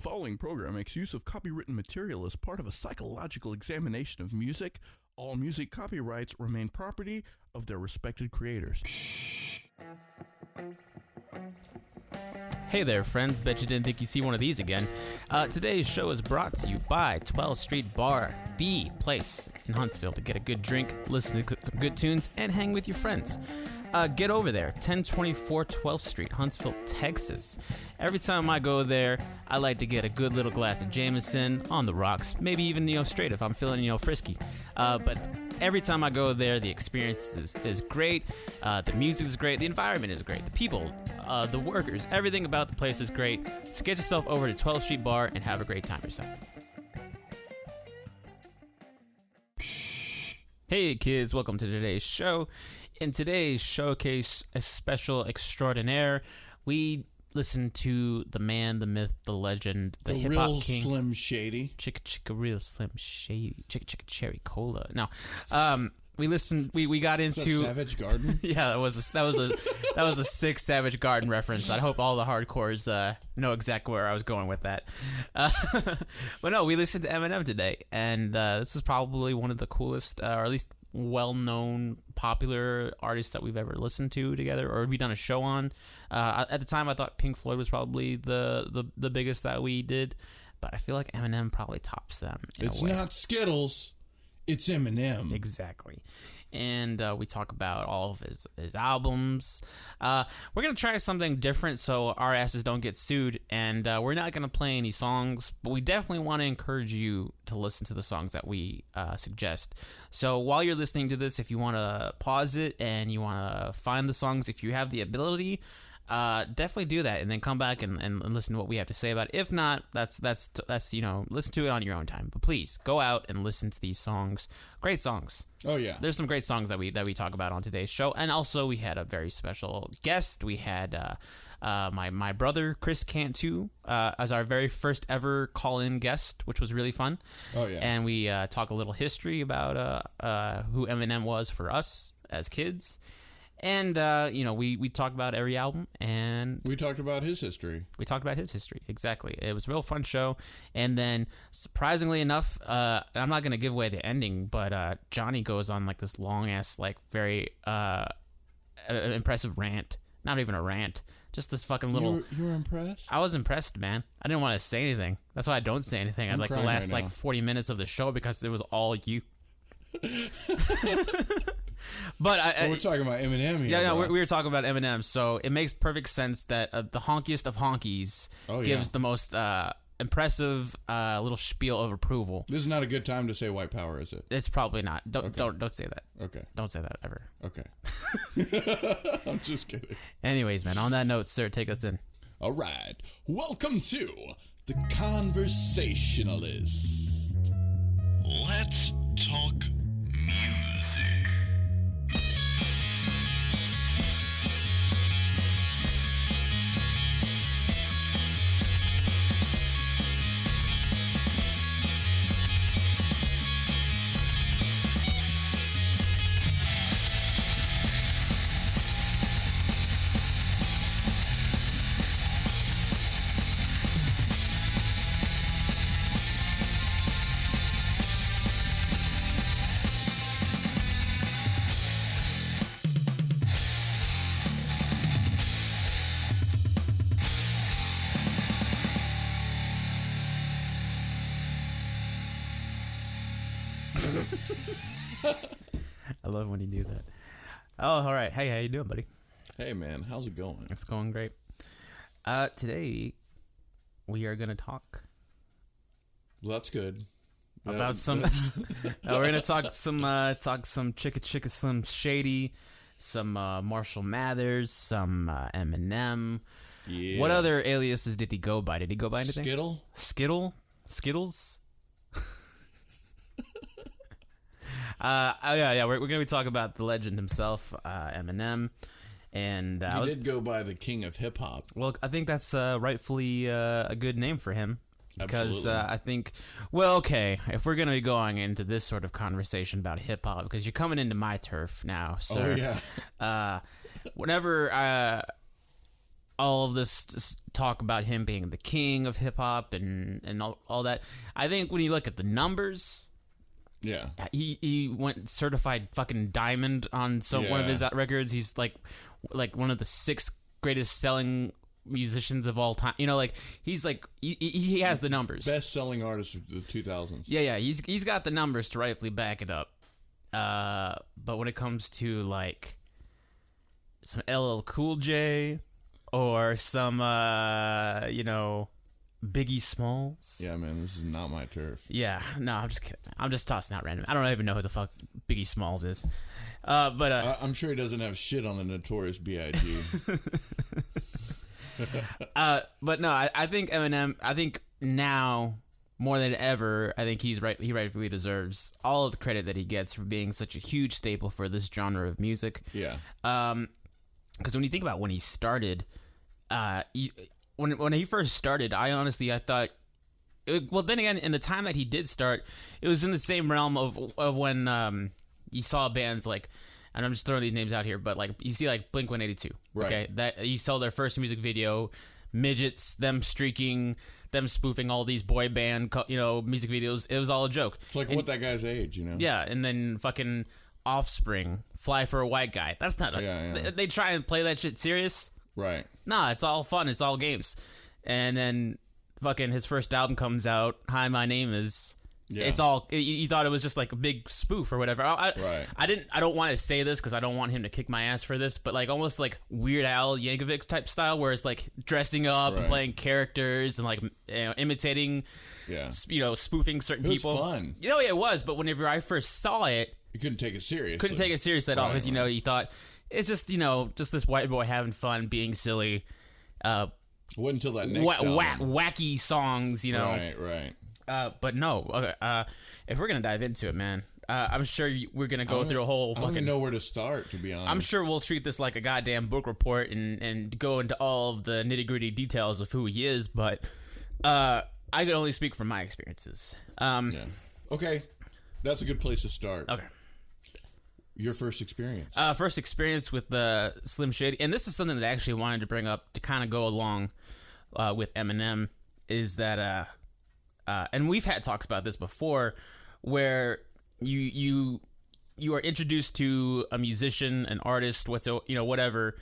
following program makes use of copywritten material as part of a psychological examination of music. All music copyrights remain property of their respected creators. Hey there, friends. Bet you didn't think you'd see one of these again. Today's show is brought to you by 12th Street Bar, the place in Huntsville to get a good drink, listen to some good tunes, and hang with your friends. Get over there, 1024 12th Street, Huntsville, Texas. Every time I go there, I like to get a good little glass of Jameson on the rocks, maybe even, straight if I'm feeling, frisky. But every time I go there, the experience is great, the music is great, the environment is great, the people, the workers, everything about the place is great. So get yourself over to 12th Street Bar and have a great time yourself. Hey kids, welcome to today's show. In today's showcase, a special extraordinaire, we listen to the man, the myth, the legend, the hip-hop real king. Slim Shady. Chicka real Slim Shady. Chicka cherry cola. No. We listened. We got into Savage Garden. Yeah, that was a sick Savage Garden reference. I hope all the hardcores know exactly where I was going with that. But no, we listened to Eminem today, and this is probably one of the coolest, or at least well-known, popular artists that we've ever listened to together, or we done a show on. At the time, I thought Pink Floyd was probably the biggest that we did, but I feel like Eminem probably tops them. It's not Skittles. It's Eminem. Exactly. And we talk about all of his albums. We're going to try something different so our asses don't get sued. And we're not going to play any songs, but we definitely want to encourage you to listen to the songs that we suggest. So while you're listening to this, if you want to pause it and you want to find the songs, if you have the ability, definitely do that, and then come back and listen to what we have to say about it. If not, that's listen to it on your own time. But please go out and listen to these songs. Great songs. Oh yeah, there's some great songs that we talk about on today's show, and also we had a very special guest. We had my brother Chris Cantu as our very first ever call-in guest, which was really fun. Oh yeah, and we talk a little history about who Eminem was for us as kids. And, we talked about every album, and we talked about his history. Exactly. It was a real fun show. And then, surprisingly enough, I'm not going to give away the ending, but Johnny goes on, like, this long-ass, like, very impressive rant. Not even a rant. Just this fucking little... You were impressed? I was impressed, man. I didn't want to say anything. That's why I don't say anything. I'd like the last, right 40 minutes of the show because it was all you. But we're talking about Eminem here. Yeah, we were talking about Eminem, so it makes perfect sense that the honkiest of honkies gives the most impressive little spiel of approval. This is not a good time to say white power, is it? It's probably not. Don't say that. Okay. Don't say that ever. Okay. I'm just kidding. Anyways, man, on that note, sir, take us in. All right. Welcome to the Conversationalists. Let's talk music. I love when you do that. Oh, all right. Hey, how you doing, buddy? Hey, man. How's it going? It's going great. Today, we are going to talk. Well, that's good. About some... we're going to talk some Chicka Slim Shady, some Marshall Mathers, some Eminem. Yeah. What other aliases did he go by? Did he go by anything? Skittles? We're going to be talking about the legend himself, Eminem, and he did go by the king of hip hop. Well, I think that's rightfully a good name for him, because Absolutely. I think, well, okay, if we're going to be going into this sort of conversation about hip hop, because you're coming into my turf now, sir. Oh yeah. Whenever all of this talk about him being the king of hip hop and all that. I think when you look at the numbers, yeah, he went certified fucking diamond on one of his records. He's like one of the 6 greatest selling musicians of all time. You know, like he's like he has the numbers. Best selling artist of the 2000s. Yeah, he's got the numbers to rightfully back it up. But when it comes to like some LL Cool J or some Biggie Smalls. Yeah, man, this is not my turf. Yeah, no, I'm just kidding. I'm just tossing out random. I don't even know who the fuck Biggie Smalls is. But I'm sure he doesn't have shit on the Notorious B.I.G. But no, I think Eminem. I think now more than ever, I think he rightfully deserves all of the credit that he gets for being such a huge staple for this genre of music. Yeah. Because when you think about when he started, when he first started, I thought. Well, then again, in the time that he did start, it was in the same realm of when you saw bands like, and I'm just throwing these names out here, but like you see like Blink-182, right? Okay, that you saw their first music video, midgets, them streaking, them spoofing all these boy band, music videos. It was all a joke. It's like what that guy's age, Yeah, and then fucking Offspring, Fly for a White Guy. That's not. They try and play that shit serious. Right. Nah, it's all fun. It's all games. And then fucking his first album comes out. Hi, my name is. Yeah. It's all. You thought it was just like a big spoof or whatever. Right. I don't want to say this because I don't want him to kick my ass for this, but like almost like Weird Al Yankovic type style, where it's like dressing up and playing characters and like imitating. Yeah. Spoofing certain people. It was fun. It was. But whenever I first saw it, you couldn't take it serious. Couldn't take it serious at all because you thought it's just just this white boy having fun, being silly. Wasn't until that next album. Wacky songs, Right. But no, if we're gonna dive into it, man, I'm sure we're gonna go through a whole fucking. I don't even know where to start, to be honest. I'm sure we'll treat this like a goddamn book report and go into all of the nitty gritty details of who he is. But I can only speak from my experiences. Yeah. Okay, that's a good place to start. Okay. Your first experience. First experience with the Slim Shady, and this is something that I actually wanted to bring up to kind of go along with Eminem, is that and we've had talks about this before, where you are introduced to a musician, an artist, whatever,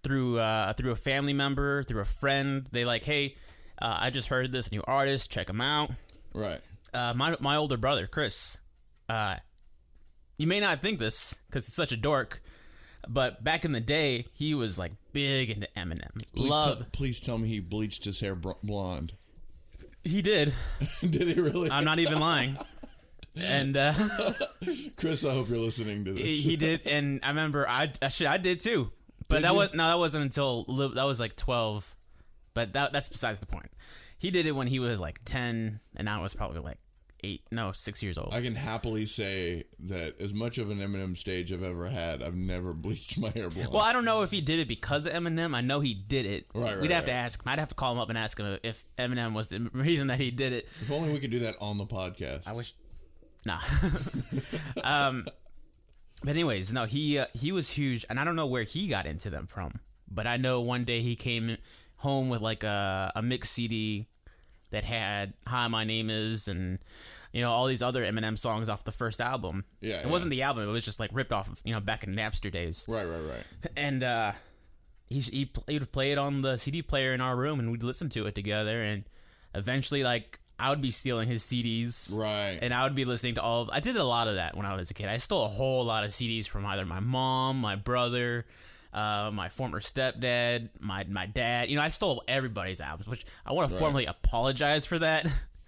through a family member, through a friend. They like, hey, I just heard this new artist, check him out. Right. My older brother, Chris. You may not think this because it's such a dork, but back in the day, he was like big into Eminem. Please tell me he bleached his hair blonde. He did. Did he really? I'm not even lying. And Chris, I hope you're listening to this. He did, and I remember I did too. But that wasn't until that was like 12. But that's besides the point. He did it when he was like 10, and I was probably like 6 years old. I can happily say that as much of an Eminem stage I've ever had, I've never bleached my hair blonde. Well, I don't know if he did it because of Eminem. I know he did it. Right. We'd have to ask him. I'd have to call him up and ask him if Eminem was the reason that he did it. If only we could do that on the podcast. I wish. Nah. But anyways, no, he was huge, and I don't know where he got into them from. But I know one day he came home with like a mix CD that had "Hi, My Name Is" and all these other Eminem songs off the first album. Yeah, it wasn't the album; it was just like ripped off of back in Napster days. Right. And he would play it on the CD player in our room, and we'd listen to it together. And eventually, like, I would be stealing his CDs, right? And I would be listening to all. I did a lot of that when I was a kid. I stole a whole lot of CDs from either my mom, my brother, my former stepdad, my dad. I stole everybody's albums, which I want to formally apologize for that.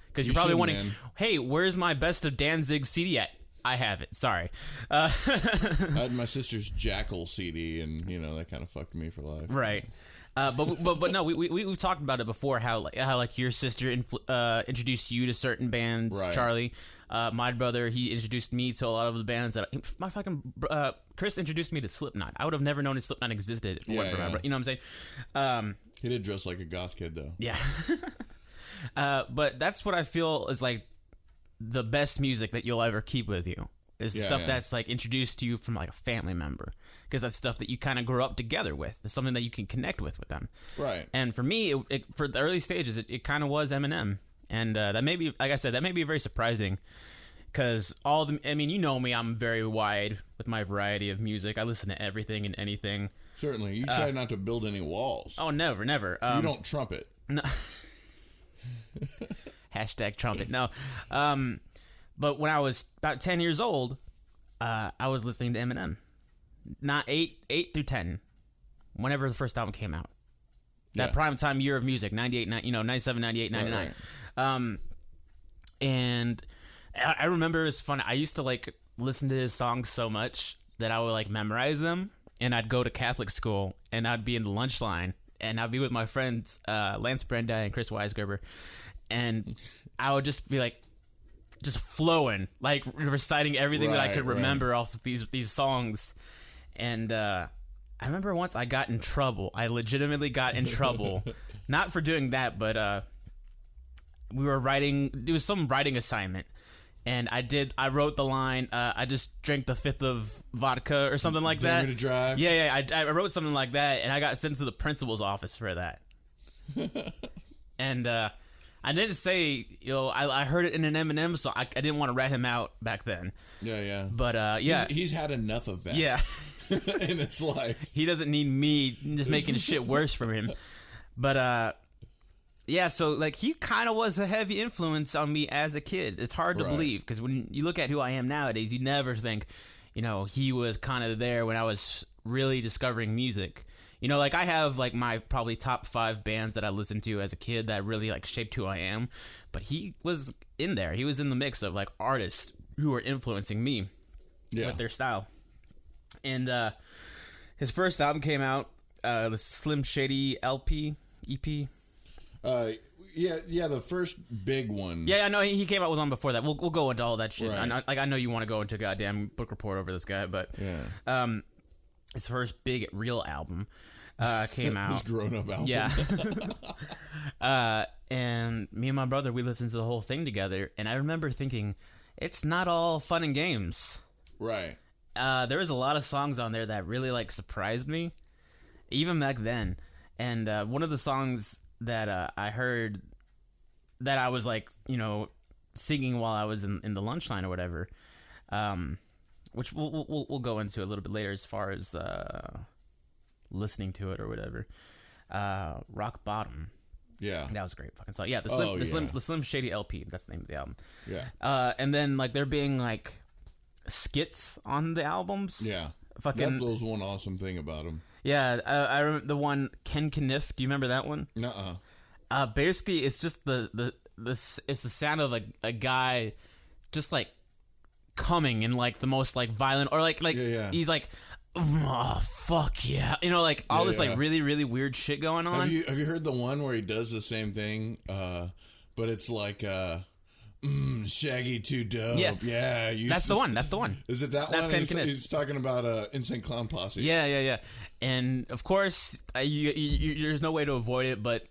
Because you're probably wondering, hey, where's my Best of Danzig CD at? I have it. Sorry. I had my sister's Jackal CD, and that kind of fucked me for life. Right. But no, we've talked about it before. How your sister introduced you to certain bands, right. Charlie. My brother, he introduced me to a lot of the bands that my fucking Chris introduced me to Slipknot. I would have never known Slipknot existed if it wasn't for my brother. You know what I'm saying? He did dress like a goth kid, though. Yeah. But that's what I feel is like the best music that you'll ever keep with you. It's stuff that's like introduced to you from like a family member, because that's stuff that you kind of grow up together with. It's something that you can connect with them. Right. And for me, for the early stages, it kind of was Eminem, and that may be, like I said, that may be very surprising, because you know me, I'm very wide with my variety of music. I listen to everything and anything. Certainly, you try not to build any walls. Oh, never. You don't trumpet. No. Hashtag trumpet. No. But when I was about 10 years old, I was listening to Eminem. Not 8 through 10, whenever the first album came out. That prime time year of music, 97, 98, 99. Right. And I remember it was fun. I used to like listen to his songs so much that I would like memorize them, and I'd go to Catholic school, and I'd be in the lunch line, and I'd be with my friends Lance Brenda and Chris Weisgerber, and I would just be like, just flowing, like reciting everything that I could remember off of these songs. And I remember once I got in trouble. I legitimately got in trouble, not for doing that, but we were writing. It was some writing assignment, and I wrote the line, I just drank the fifth of vodka or something like that. To drive. Yeah. I wrote something like that, and I got sent to the principal's office for that. And I didn't say, I heard it in an Eminem, so I didn't want to rat him out back then. Yeah. But he's had enough of that. Yeah. In his life. He doesn't need me just making shit worse for him. But yeah, so like he kind of was a heavy influence on me as a kid. It's hard to believe, because when you look at who I am nowadays, you never think, he was kind of there when I was really discovering music. Like I have like my probably top 5 bands that I listened to as a kid that really like shaped who I am, but he was in there. He was in the mix of like artists who were influencing me with their style. And his first album came out, the Slim Shady EP. The first big one. Yeah, I know he came out with one before that. We'll go into all that shit. Right. I know you want to go into a goddamn book report over this guy, but his first big real album came out. His grown-up album. Yeah. And me and my brother, we listened to the whole thing together, and I remember thinking, it's not all fun and games. Right. There was a lot of songs on there that really like surprised me, even back then. And one of the songs that I heard that I was like, singing while I was in the lunch line or whatever, which we'll go into a little bit later as far as listening to it or whatever. Rock Bottom. Yeah, that was a great fucking song. Yeah, the Slim Shady LP. That's the name of the album. Yeah. And then like there being like skits on the albums. Yeah. Fucking. That was one awesome thing about him. Yeah, I remember the one Ken Kniff. Do you remember that one? Nuh-uh. Basically, it's just it's the sound of like a guy just like coming in like the most like violent, or like he's like, oh fuck yeah, like all this like really really weird shit going on. Have you heard the one where he does the same thing, but it's like Shaggy too dope. Yeah, that's the one. Is it that that's one? Ken He's talking about Insane Clown Posse. Yeah. And of course, there's no way to avoid it, but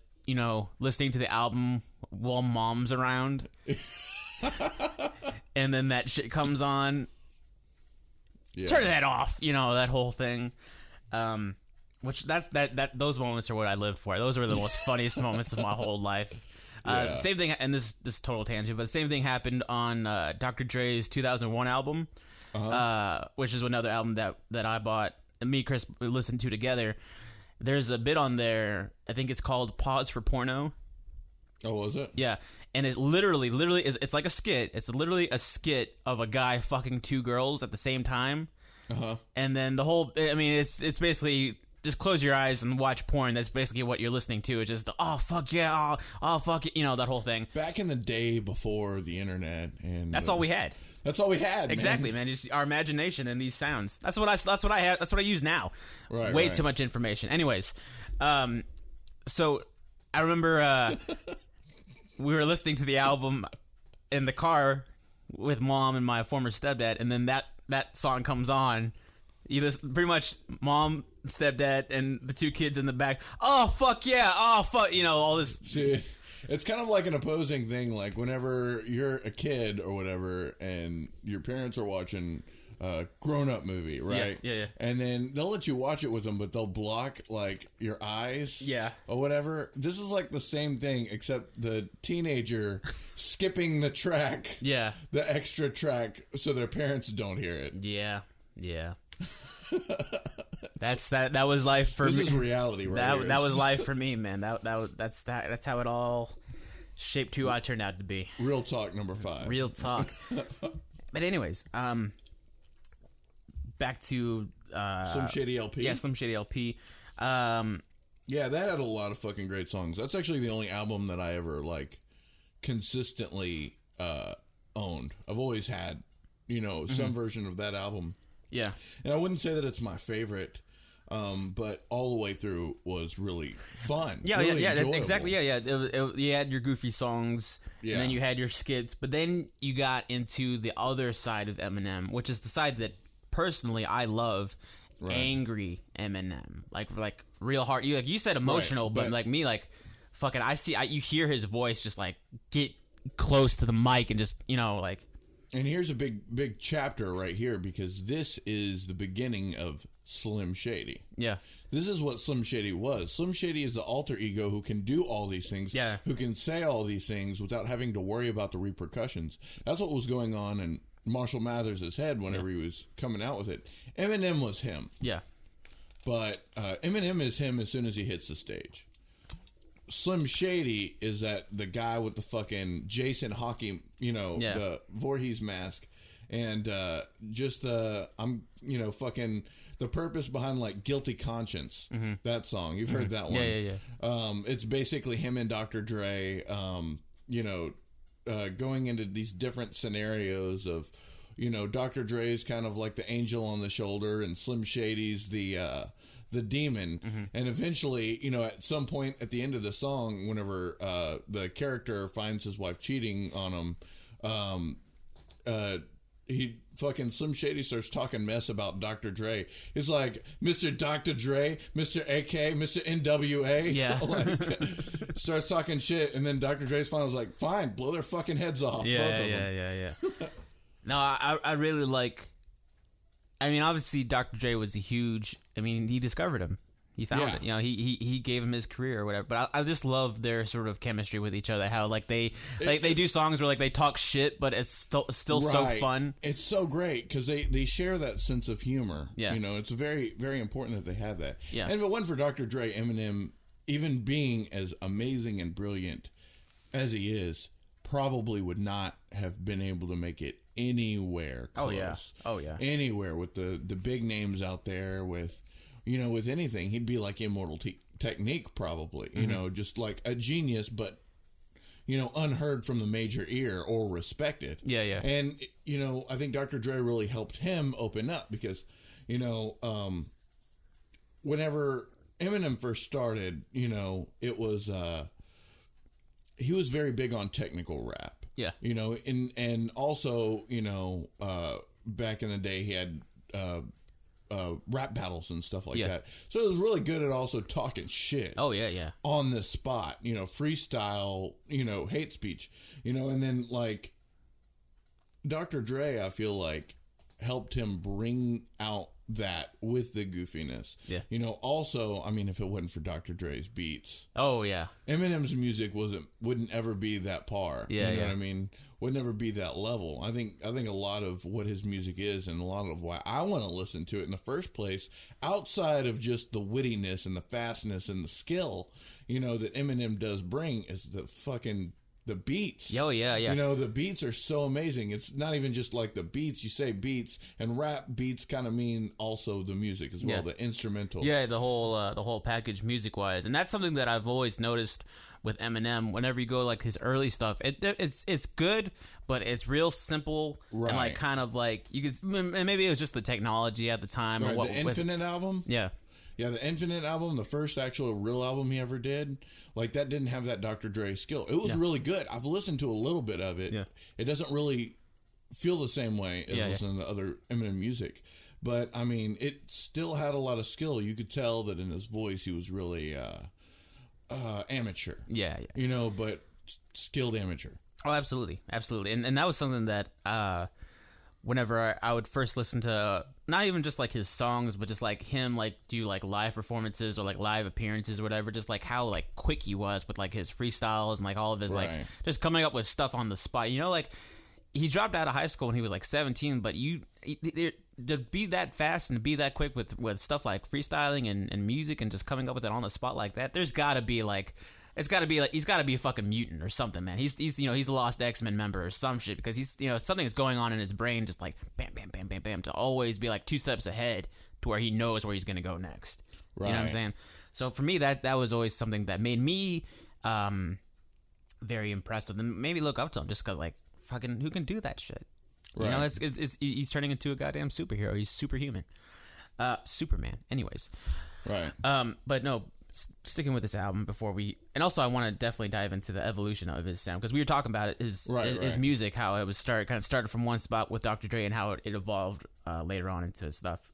listening to the album while mom's around, and then that shit comes on. Yeah. Turn that off, that whole thing. Which those moments are what I lived for. Those were the most funniest moments of my whole life. Same thing, and this total tangent, but the same thing happened on Dr. Dre's 2001 album, which is another album that I bought and me and Chris listened to together. There's a bit on there, I think it's called Pause for Porno. Oh, was it? Yeah. And it literally is, it's like a skit. It's literally a skit of a guy fucking 2 girls at the same time. And then the whole, it's basically just close your eyes and watch porn. That's basically what you're listening to. It's just, oh, fuck yeah, oh fuck it, that whole thing. Back in the day before the internet. And that's all we had. That's all we had. Exactly, man. Just our imagination and these sounds. That's what I have. That's what I use now. Way too much information. Anyways, so I remember we were listening to the album in the car with mom and my former stepdad, and then that song comes on, You listen, pretty much mom, stepdad, and the 2 kids in the back. Oh, fuck yeah. Oh, fuck. You know, all this. See, it's kind of like an opposing thing. Like whenever you're a kid or whatever and your parents are watching a grown-up movie, right? Yeah. And then they'll let you watch it with them, but they'll block like your eyes or whatever. This is like the same thing, except the teenager skipping the track, the extra track, so their parents don't hear it. Yeah. That was life for me. This is reality, right? That was life for me, man. That's how it all shaped who I turned out to be. Real talk number 5. Real talk. But anyways, back to Slim Shady LP. Yeah, Slim Shady LP. Yeah, that had a lot of fucking great songs. That's actually the only album that I ever like consistently owned. I've always had, some version of that album. Yeah. And I wouldn't say that it's my favorite, but all the way through was really fun. Yeah, really that's exactly. Yeah. You had your goofy songs, and then you had your skits, but then you got into the other side of Eminem, which is the side that personally I love. Right. Angry Eminem, like real hard. You said emotional, right, but like me, like fucking. You hear his voice just like get close to the mic and just like. And here's a big chapter right here, because this is the beginning of Slim Shady. Yeah. This is what Slim Shady was. Slim Shady is the alter ego who can do all these things, who can say all these things without having to worry about the repercussions. That's what was going on in Marshall Mathers' head whenever he was coming out with it. Eminem was him. Yeah. But Eminem is him as soon as he hits the stage. Slim Shady is the guy with the fucking Jason Hockey, the Voorhees mask, and fucking the purpose behind like Guilty Conscience, that song. You've heard that one. Yeah. It's basically him and Dr. Dre, going into these different scenarios of, Dr. Dre's kind of like the angel on the shoulder, and Slim Shady's the demon. And eventually, at some point at the end of the song, whenever the character finds his wife cheating on him, he fucking Slim Shady starts talking mess about Dr. Dre. He's like, Mr. Dr. Dre, Mr. AK, Mr. NWA. Yeah. Starts talking shit, and then Dr. Dre's finally was like, fine, blow their fucking heads off. Both of them. Yeah. No, I really like. I mean, obviously, Dr. Dre was he discovered him. He found it. He gave him his career or whatever. But I just love their sort of chemistry with each other. How they do songs where they talk shit, but it's still so fun. It's so great because they share that sense of humor. Yeah. It's very, very important that they have that. Yeah. And if it wasn't for Dr. Dre, Eminem, even being as amazing and brilliant as he is, probably would not have been able to make it anywhere close. Oh yeah. Anywhere with the big names out there with anything. He'd be like Immortal Technique probably, just like a genius, but unheard from the major ear or respected. Yeah. And I think Dr. Dre really helped him open up because whenever Eminem first started, it was he was very big on technical rap. Yeah. And also, back in the day, he had rap battles and stuff like that. So it was really good at also talking shit. Oh, yeah. On the spot, freestyle, hate speech, and then like Dr. Dre, I feel like helped him bring out that with the goofiness. Yeah. Also, I mean, if it wasn't for Dr. Dre's beats. Oh, yeah. Eminem's music wouldn't ever be that par. Yeah. You know what I mean? Would never be that level. I think a lot of what his music is and a lot of why I want to listen to it in the first place, outside of just the wittiness and the fastness and the skill, that Eminem does bring, is the beats. Oh, yeah. The beats are so amazing. It's not even just like the beats. You say beats, and rap beats kind of mean also the music as well, the instrumental. Yeah, the whole package music-wise. And that's something that I've always noticed with Eminem. Whenever you go like his early stuff, it's good, but it's real simple. Right. And like kind of like, you could, maybe it was just the technology at the time. Right, or the Infinite album? Yeah. Yeah, the Infinite album, the first actual real album he ever did, like that didn't have that Dr. Dre skill. It was really good. I've listened to a little bit of it. Yeah. It doesn't really feel the same way as listening to other Eminem music. But I mean, it still had a lot of skill. You could tell that in his voice, he was really amateur. Yeah. You know, but skilled amateur. Oh, absolutely. And that was something that whenever I would first listen to, not even just like his songs, but just like him like do like live performances or like live appearances or whatever, just like how like quick he was with like his freestyles and like all of his like just coming up with stuff on the spot. You know, like he dropped out of high school when he was like 17, but to be that fast and to be that quick with stuff like freestyling and music and just coming up with it on the spot like that, there's got to be like, it's got to be like, he's got to be a fucking mutant or something, man. He's you know, he's the lost X-Men member or some shit, because he's, you know, something is going on in his brain, just like bam, bam, bam, bam, bam, to always be like 2 steps ahead to where he knows where he's going to go next. Right. You know what I'm saying? So for me, that was always something that made me very impressed with him, made me look up to him, just because like, fucking, who can do that shit? Right. You know, it's he's turning into a goddamn superhero. He's superhuman. Superman. Anyways. Right. But no, sticking with this album before we, and also I want to definitely dive into the evolution of his sound, because we were talking about it, his music, how it was started from one spot with Dr. Dre and how it evolved later on into stuff,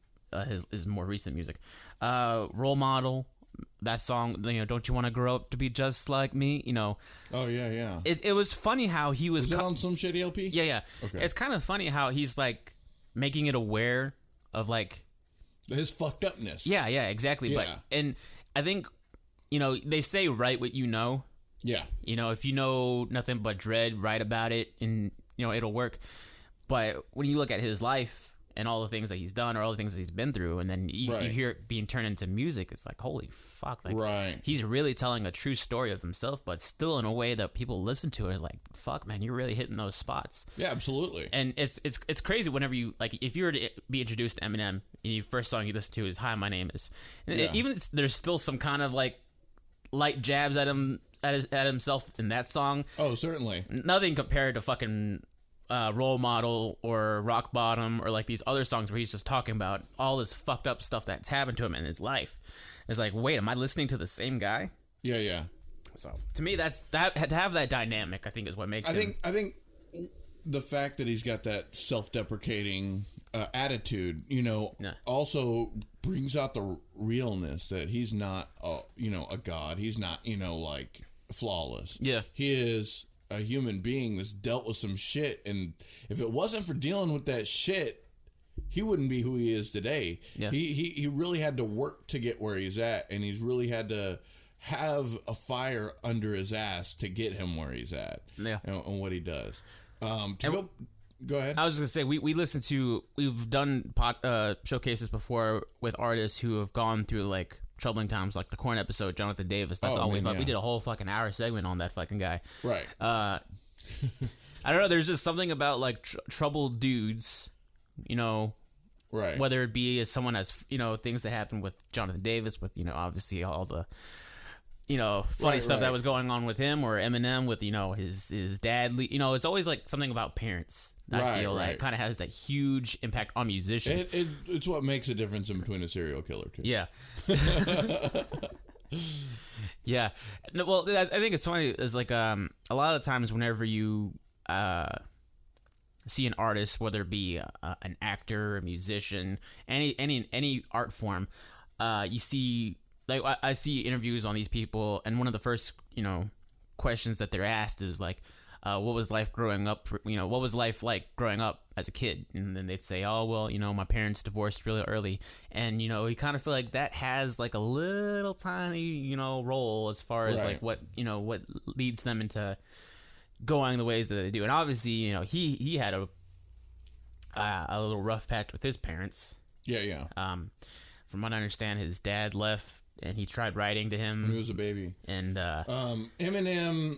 his more recent music. Role Model, that song, you know, don't you want to grow up to be just like me, you know. Oh yeah. It was funny how he was that on some shady LP? Yeah. Okay. It's kind of funny how he's like making it aware of like his fucked upness. Yeah, exactly. Yeah. And I think, you know, they say write what you know. Yeah. You know, if you know nothing but dread, write about it, and, you know, it'll work. But when you look at his life and all the things that he's done or all the things that he's been through, and then you hear it being turned into music, it's like, holy fuck. Like, he's really telling a true story of himself, but still in a way that people listen to it is like, fuck, man, you're really hitting those spots. Yeah, absolutely. And it's crazy whenever you, like, if you were to be introduced to Eminem, and the first song you listen to is Hi, My Name Is. And even there's still some kind of, like, light jabs at him, at himself in that song. Oh, certainly. Nothing compared to fucking Role Model or Rock Bottom or like these other songs where he's just talking about all this fucked up stuff that's happened to him in his life. It's like, wait, am I listening to the same guy? Yeah. So to me, that to have that dynamic, I think, is what makes him. I think the fact that he's got that self-deprecating attitude, you know, also brings out the realness that he's not, a god. He's not, like, flawless. Yeah, he is a human being that's dealt with some shit, and if it wasn't for dealing with that shit, he wouldn't be who he is today. Yeah. He really had to work to get where he's at, and he's really had to have a fire under his ass to get him where he's at. Yeah. And what he does. Go ahead. I was just gonna say we've done showcases before with artists who have gone through like troubling times, like the Korn episode, Jonathan Davis. That's all we did a whole fucking hour segment on that fucking guy. Right. I don't know. There's just something about like troubled dudes, you know. Right. Whether it be as someone as, you know, things that happened with Jonathan Davis, with, you know, obviously all the, you know, funny stuff that was going on with him, or Eminem with, you know, his dad. You know, it's always like something about parents. I feel like kind of has that huge impact on musicians. It's what makes a difference in between a serial killer too. Yeah. Yeah. No, well, I think it's funny. Is like a lot of the times whenever you see an artist, whether it be an actor, a musician, any art form, you see, like, I see interviews on these people, and one of the first, you know, questions that they're asked is like, what was life growing up? What was life like growing up as a kid? And then they'd say, oh, well, you know, my parents divorced really early. And, you know, you kind of feel like that has like a little tiny, you know, role as far as like what leads them into going the ways that they do. And obviously, you know, he had a little rough patch with his parents. Yeah. From what I understand, his dad left and he tried writing to him when he was a baby. And Eminem,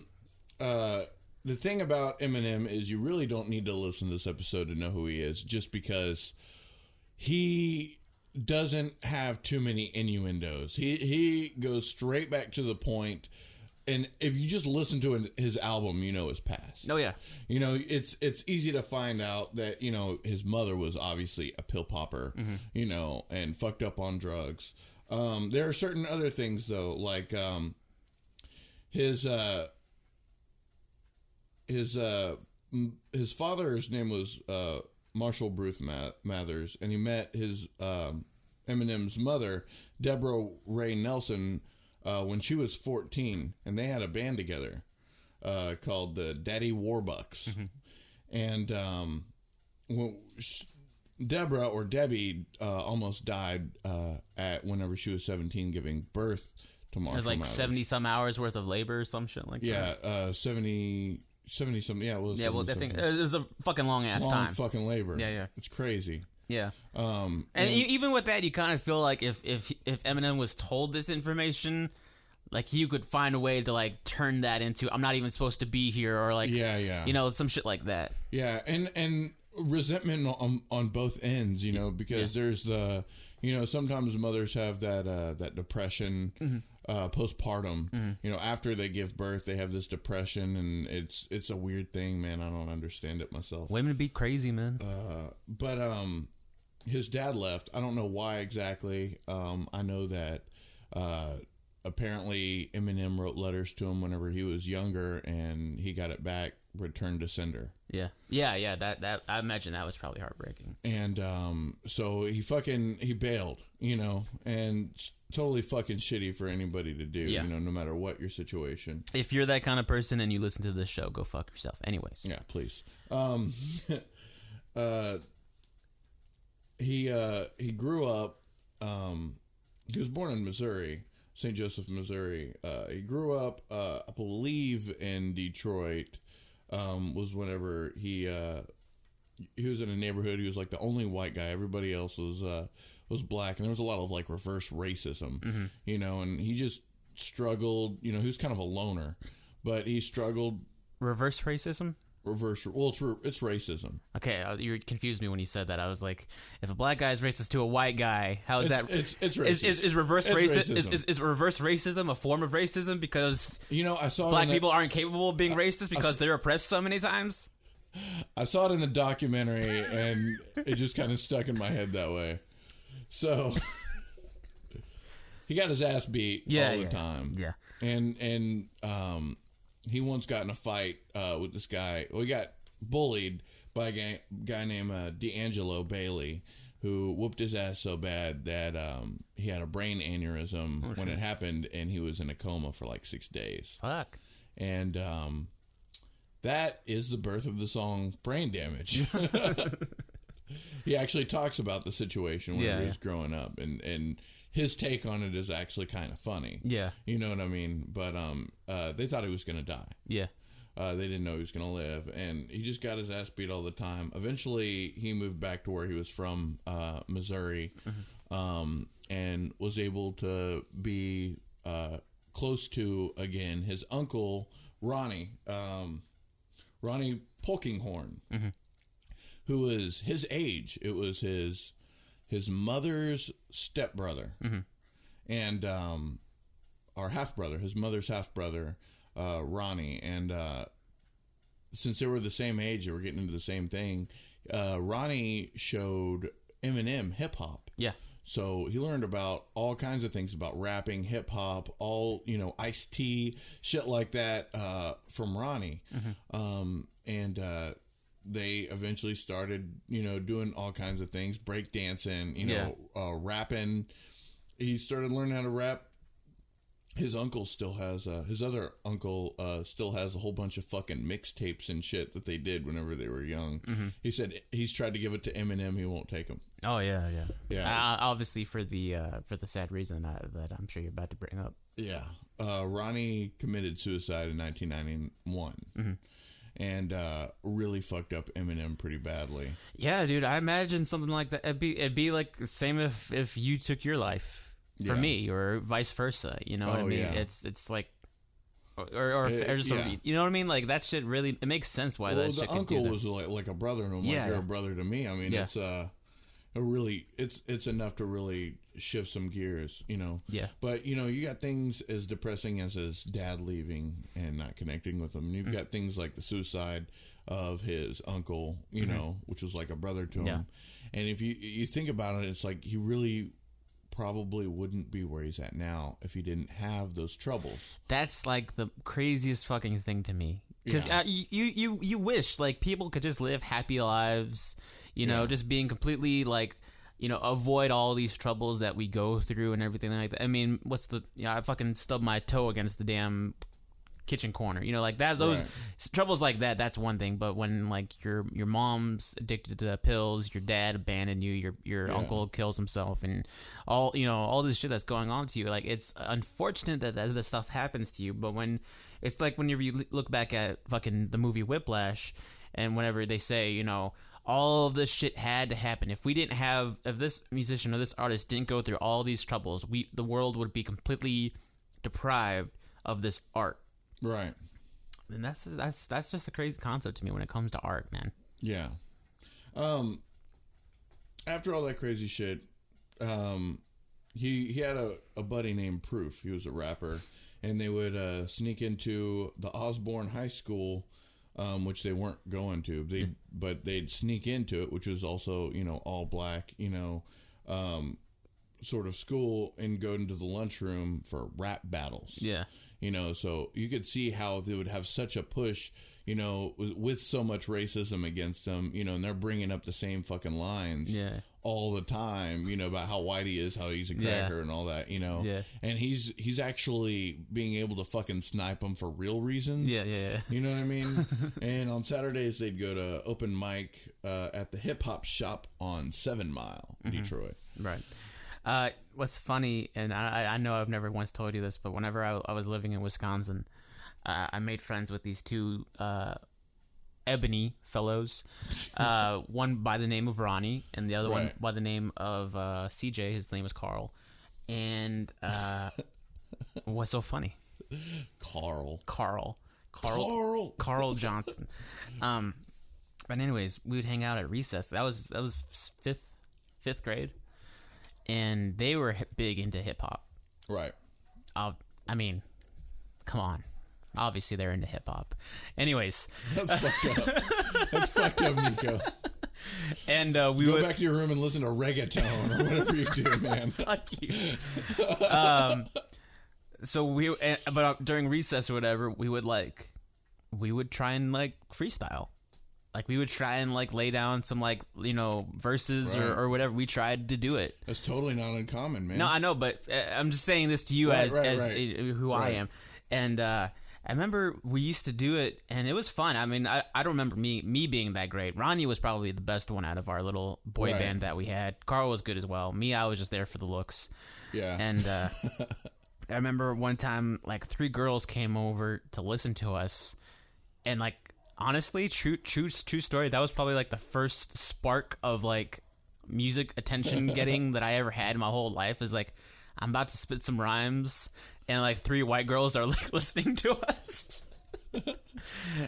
the thing about Eminem is you really don't need to listen to this episode to know who he is, just because he doesn't have too many innuendos. He goes straight back to the point, and if you just listen to his album, you know his past. Oh yeah, you know it's easy to find out that, you know, his mother was obviously a pill popper, you know, and fucked up on drugs. There are certain other things though, like his father's name was Marshall Bruce Mathers, and he met his Eminem's mother, Deborah Ray Nelson, when she was 14, and they had a band together called the Daddy Warbucks. Mm-hmm. And Deborah, or Debbie, almost died whenever she was 17, giving birth to Marshall. It was like Mathers. 70 some hours worth of labor or some shit like that. Yeah, 70 something. Yeah, it was. Yeah, well, I think it was a fucking long time. Fucking labor. Yeah. It's crazy. Yeah. And even with that, you kind of feel like if Eminem was told this information, like he could find a way to like turn that into I'm not even supposed to be here, or like you know, some shit like that. Yeah, and resentment on both ends, you know, because there's the, you know, sometimes mothers have that depression postpartum, you know, after they give birth, they have this depression, and it's a weird thing, man. I don't understand it myself. Women be crazy, man. But his dad left. I don't know why exactly. I know that apparently Eminem wrote letters to him whenever he was younger, and he got it back, returned to sender. Yeah. That I imagine that was probably heartbreaking. And so he bailed, you know, and totally fucking shitty for anybody to do, you know, no matter what your situation. If you're that kind of person and you listen to this show, go fuck yourself. Anyways. Yeah, please. He grew up. He was born in Missouri, St. Joseph, Missouri. He grew up, I believe, in Detroit. Was whenever he was in a neighborhood. He was like the only white guy. Everybody else was black, and there was a lot of like reverse racism, you know. And he just struggled. You know, he was kind of a loner, but he struggled. Reverse racism. Well, it's racism. Okay, you confused me when you said that. I was like, if a black guy is racist to a white guy, how is that? It's racist. Is reverse racism? Is reverse racism a form of racism because, you know, I saw black people aren't capable of being racist because they're oppressed so many times? I saw it in the documentary, and it just kind of stuck in my head that way. So he got his ass beat all the time. Yeah, and he once got in a fight with this guy. Well, he got bullied by a guy named D'Angelo Bailey, who whooped his ass so bad that he had a brain aneurysm when it happened, and he was in a coma for like 6 days. Fuck. And that is the birth of the song Brain Damage. He actually talks about the situation when he was growing up, and his take on it is actually kind of funny. Yeah. You know what I mean? But they thought he was going to die. Yeah. They didn't know he was going to live, and he just got his ass beat all the time. Eventually, he moved back to where he was from, Missouri, and was able to be close to, again, his uncle, Ronnie Polkinghorne, who was his age. It was his mother's stepbrother, and our half-brother, his mother's half-brother, Ronnie. And since they were the same age, they were getting into the same thing. Ronnie showed Eminem hip-hop. Yeah. So he learned about all kinds of things about rapping, hip-hop, all, you know, Ice-T, shit like that, from Ronnie. And they eventually started, you know, doing all kinds of things, break dancing, you know, rapping. He started learning how to rap. His uncle still has, his other uncle still has a whole bunch of fucking mixtapes and shit that they did whenever they were young. He said he's tried to give it to Eminem. He won't take him. Oh, yeah. Obviously for the sad reason that I'm sure you're about to bring up. Yeah. Ronnie committed suicide in 1991. And really fucked up Eminem pretty badly. Yeah, dude, I imagine something like that. It'd be like the same if you took your life for me, or vice versa. You know what I mean? Yeah. It's like, or just you know what I mean? Like that shit really, it makes sense why that shit. The uncle was like a brother to him, like you're a brother to me. I mean, it's it's enough to really shift some gears, you know. Yeah. But you know, you got things as depressing as his dad leaving and not connecting with him. And you've got things like the suicide of his uncle, you know, which was like a brother to him. And if you think about it, it's like he really probably wouldn't be where he's at now if he didn't have those troubles. That's like the craziest fucking thing to me. Because you wish like people could just live happy lives, you know, just being completely like, you know, avoid all these troubles that we go through and everything like that. I mean, I fucking stubbed my toe against the damn kitchen corner, you know, like that. Those troubles like that, that's one thing. But when like your mom's addicted to the pills, your dad abandoned you, your uncle kills himself, and all, you know, all this shit that's going on to you, like it's unfortunate that this stuff happens to you. But when it's like whenever you look back at fucking the movie Whiplash, and whenever they say, you know, all of this shit had to happen. If this musician or this artist didn't go through all these troubles, the world would be completely deprived of this art. Right. And that's just a crazy concept to me when it comes to art, man. Yeah. After all that crazy shit, he had a buddy named Proof. He was a rapper, and they would sneak into the Osborne High School, which they weren't going to. But they'd sneak into it, which was also, you know, all black, you know, sort of school, and go into the lunchroom for rap battles. Yeah. You know, so you could see how they would have such a push, you know, with so much racism against them, you know, and they're bringing up the same fucking lines all the time, you know, about how white he is, how he's a cracker and all that, you know. Yeah. And he's actually being able to fucking snipe them for real reasons. Yeah. You know what I mean? And on Saturdays, they'd go to open mic at the Hip Hop Shop on 7 Mile, Detroit. Right. What's funny, and I know I've never once told you this, but whenever I was living in Wisconsin, I made friends with these two ebony fellows, one by the name of Ronnie, and the other one by the name of CJ. His name was Carl. And what's so funny? Carl Johnson. But anyways, we would hang out at recess. That was fifth grade. And they were big into hip-hop. Right. I mean, come on. Obviously, they're into hip-hop. Anyways. That's fucked up. That's fucked up, Nico. And we Go back to your room and listen to reggaeton or whatever you do, man. Fuck you. So but during recess or whatever, we would try and, like, freestyle. Like, we would try and, like, lay down some, like, you know, verses or whatever. We tried to do it. That's totally not uncommon, man. No, I know, but I'm just saying this to you as who I am. And I remember we used to do it, and it was fun. I mean, I don't remember me being that great. Ronnie was probably the best one out of our little boy band that we had. Carl was good as well. Me, I was just there for the looks. Yeah. And I remember one time, like, 3 girls came over to listen to us, and, like, honestly, true story. That was probably like the first spark of like music attention getting that I ever had in my whole life. Is like, I'm about to spit some rhymes, and like 3 white girls are like listening to us.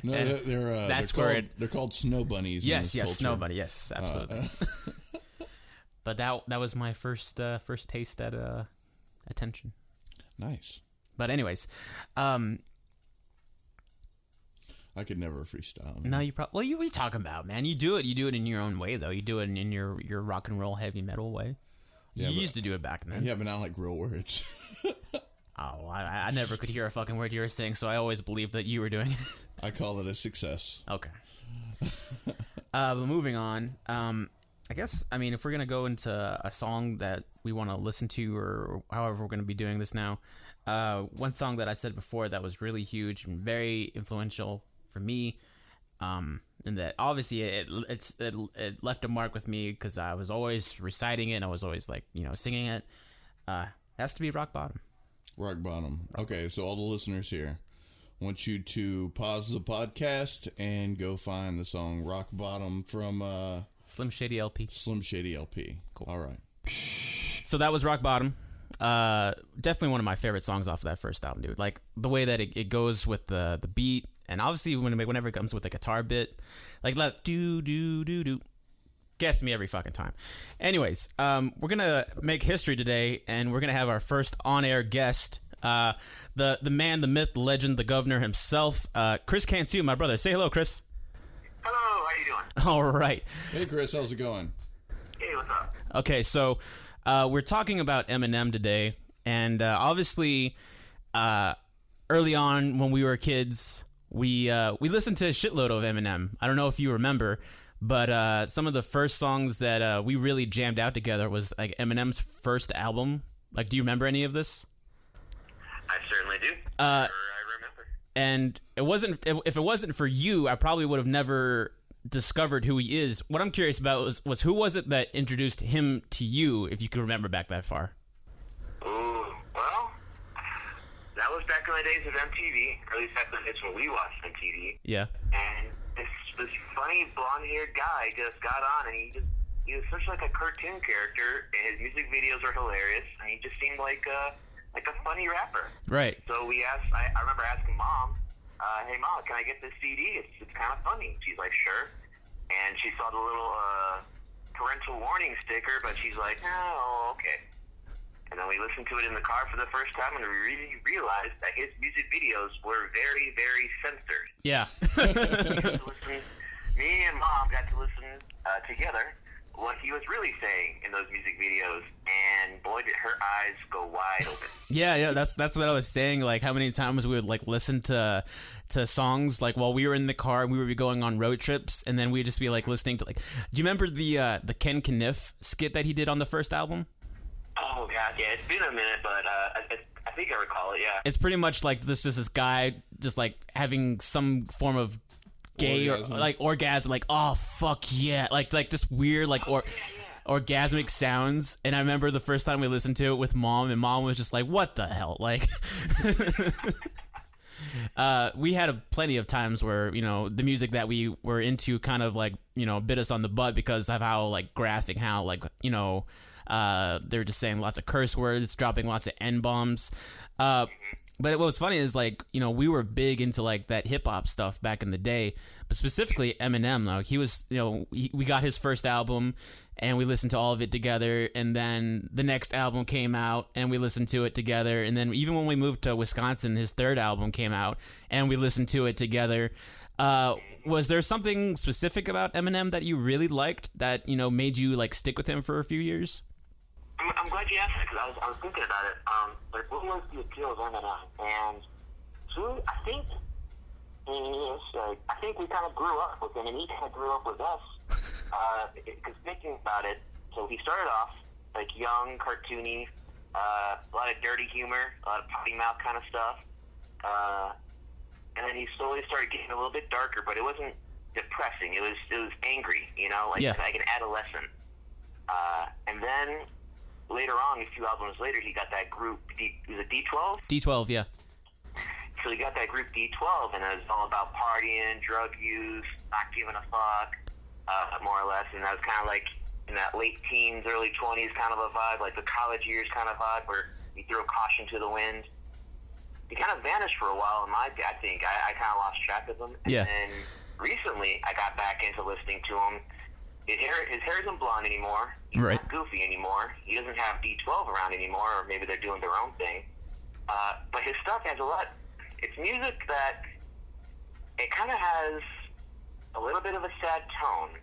No, they're called snow bunnies. Yes, snow bunny. Yes, absolutely. But that was my first taste at attention. Nice. But anyways, I could never freestyle. Man. No, you probably. Well, what are you talking about, man? You do it in your own way, though. You do it in your rock and roll heavy metal way. You used to do it back then. Yeah, but not like real words. Oh, I never could hear a fucking word you were saying, so I always believed that you were doing it. I call it a success. Okay. But moving on, I guess, I mean, if we're going to go into a song that we want to listen to, or however we're going to be doing this now, one song that I said before that was really huge and very influential for me, and that obviously it left a mark with me because I was always reciting it and I was always like, you know, singing it. Has to be Rock Bottom. Rock Bottom. Okay, so all the listeners here, I want you to pause the podcast and go find the song Rock Bottom from Slim Shady LP. Slim Shady LP. Cool. All right. So that was Rock Bottom. Definitely one of my favorite songs off of that first album, dude. Like the way that it goes with the beat, and obviously whenever it comes with the guitar bit, like that do do do do, gets me every fucking time. Anyways, we're gonna make history today, and we're gonna have our first on-air guest, the man, the myth, the legend, the governor himself, Chris Cantu, my brother. Say hello, Chris. Hello, how you doing? All right. Hey, Chris, how's it going? Hey, what's up? Okay, so we're talking about Eminem today, and obviously, early on when we were kids, we listened to a shitload of Eminem. I don't know if you remember, but some of the first songs that we really jammed out together was like Eminem's first album. Like, do you remember any of this? I certainly do. I remember. And if it wasn't for you, I probably would have never discovered who he is. What I'm curious about was who was it that introduced him to you, if you can remember back that far? Ooh, well, that was back in the days of MTV, or at least that's when we watched MTV. Yeah. And this funny blonde-haired guy just got on, and he was such like a cartoon character, and his music videos were hilarious, and he just seemed like a funny rapper. Right. So I remember asking Mom, hey Mom, can I get this CD? It's kind of funny. She's like, sure. And she saw the little parental warning sticker, but she's like, oh, okay. And then we listened to it in the car for the first time, and we really realized that his music videos were very, very censored. Yeah. Me and Mom got to listen together what he was really saying in those music videos, and boy, did her eyes go wide open. Yeah, that's what I was saying. Like, how many times we would like listen to songs like while we were in the car and we would be going on road trips, and then we'd just be like listening to like. Do you remember the Ken Kniff skit that he did on the first album? Oh god, yeah, it's been a minute, but I think I recall it. Yeah, it's pretty much like this guy just like having some form of gay orgasm. Or like orgasm, like oh fuck yeah, like just weird like orgasmic sounds. And I remember the first time we listened to it with Mom, and Mom was just like, what the hell, like. We had plenty of times where the music that we were into kind of like bit us on the butt because of how like graphic, how like they're just saying lots of curse words, dropping lots of N-bombs. But what was funny is like, we were big into like that hip hop stuff back in the day, but specifically Eminem. Like he was, we got his first album and we listened to all of it together. And then the next album came out and we listened to it together. And then even when we moved to Wisconsin, his third album came out and we listened to it together. Was there something specific about Eminem that you really liked that, made you like stick with him for a few years? I'm glad you asked that because I was thinking about it. Like, what was the appeal of Eminem? And I think we kind of grew up with him, and he kind of grew up with us. Because thinking about it, so he started off like young, cartoony, a lot of dirty humor, a lot of potty mouth kind of stuff. And then he slowly started getting a little bit darker, but it wasn't depressing. It was angry, like an adolescent. And then later on, a few albums later, he got that group, was it D12? D12, yeah. So he got that group D12, and it was all about partying, drug use, not giving a fuck, more or less. And that was kind of like in that late teens, early 20s kind of a vibe, like the college years kind of vibe, where he threw caution to the wind. He kind of vanished for a while, I think. I kind of lost track of him. Yeah. And then recently, I got back into listening to him. His hair isn't blonde anymore. He's right. not goofy anymore. He doesn't have D12 around anymore, or maybe they're doing their own thing. But his stuff has a lot. It's music that it kind of has a little bit of a sad tone,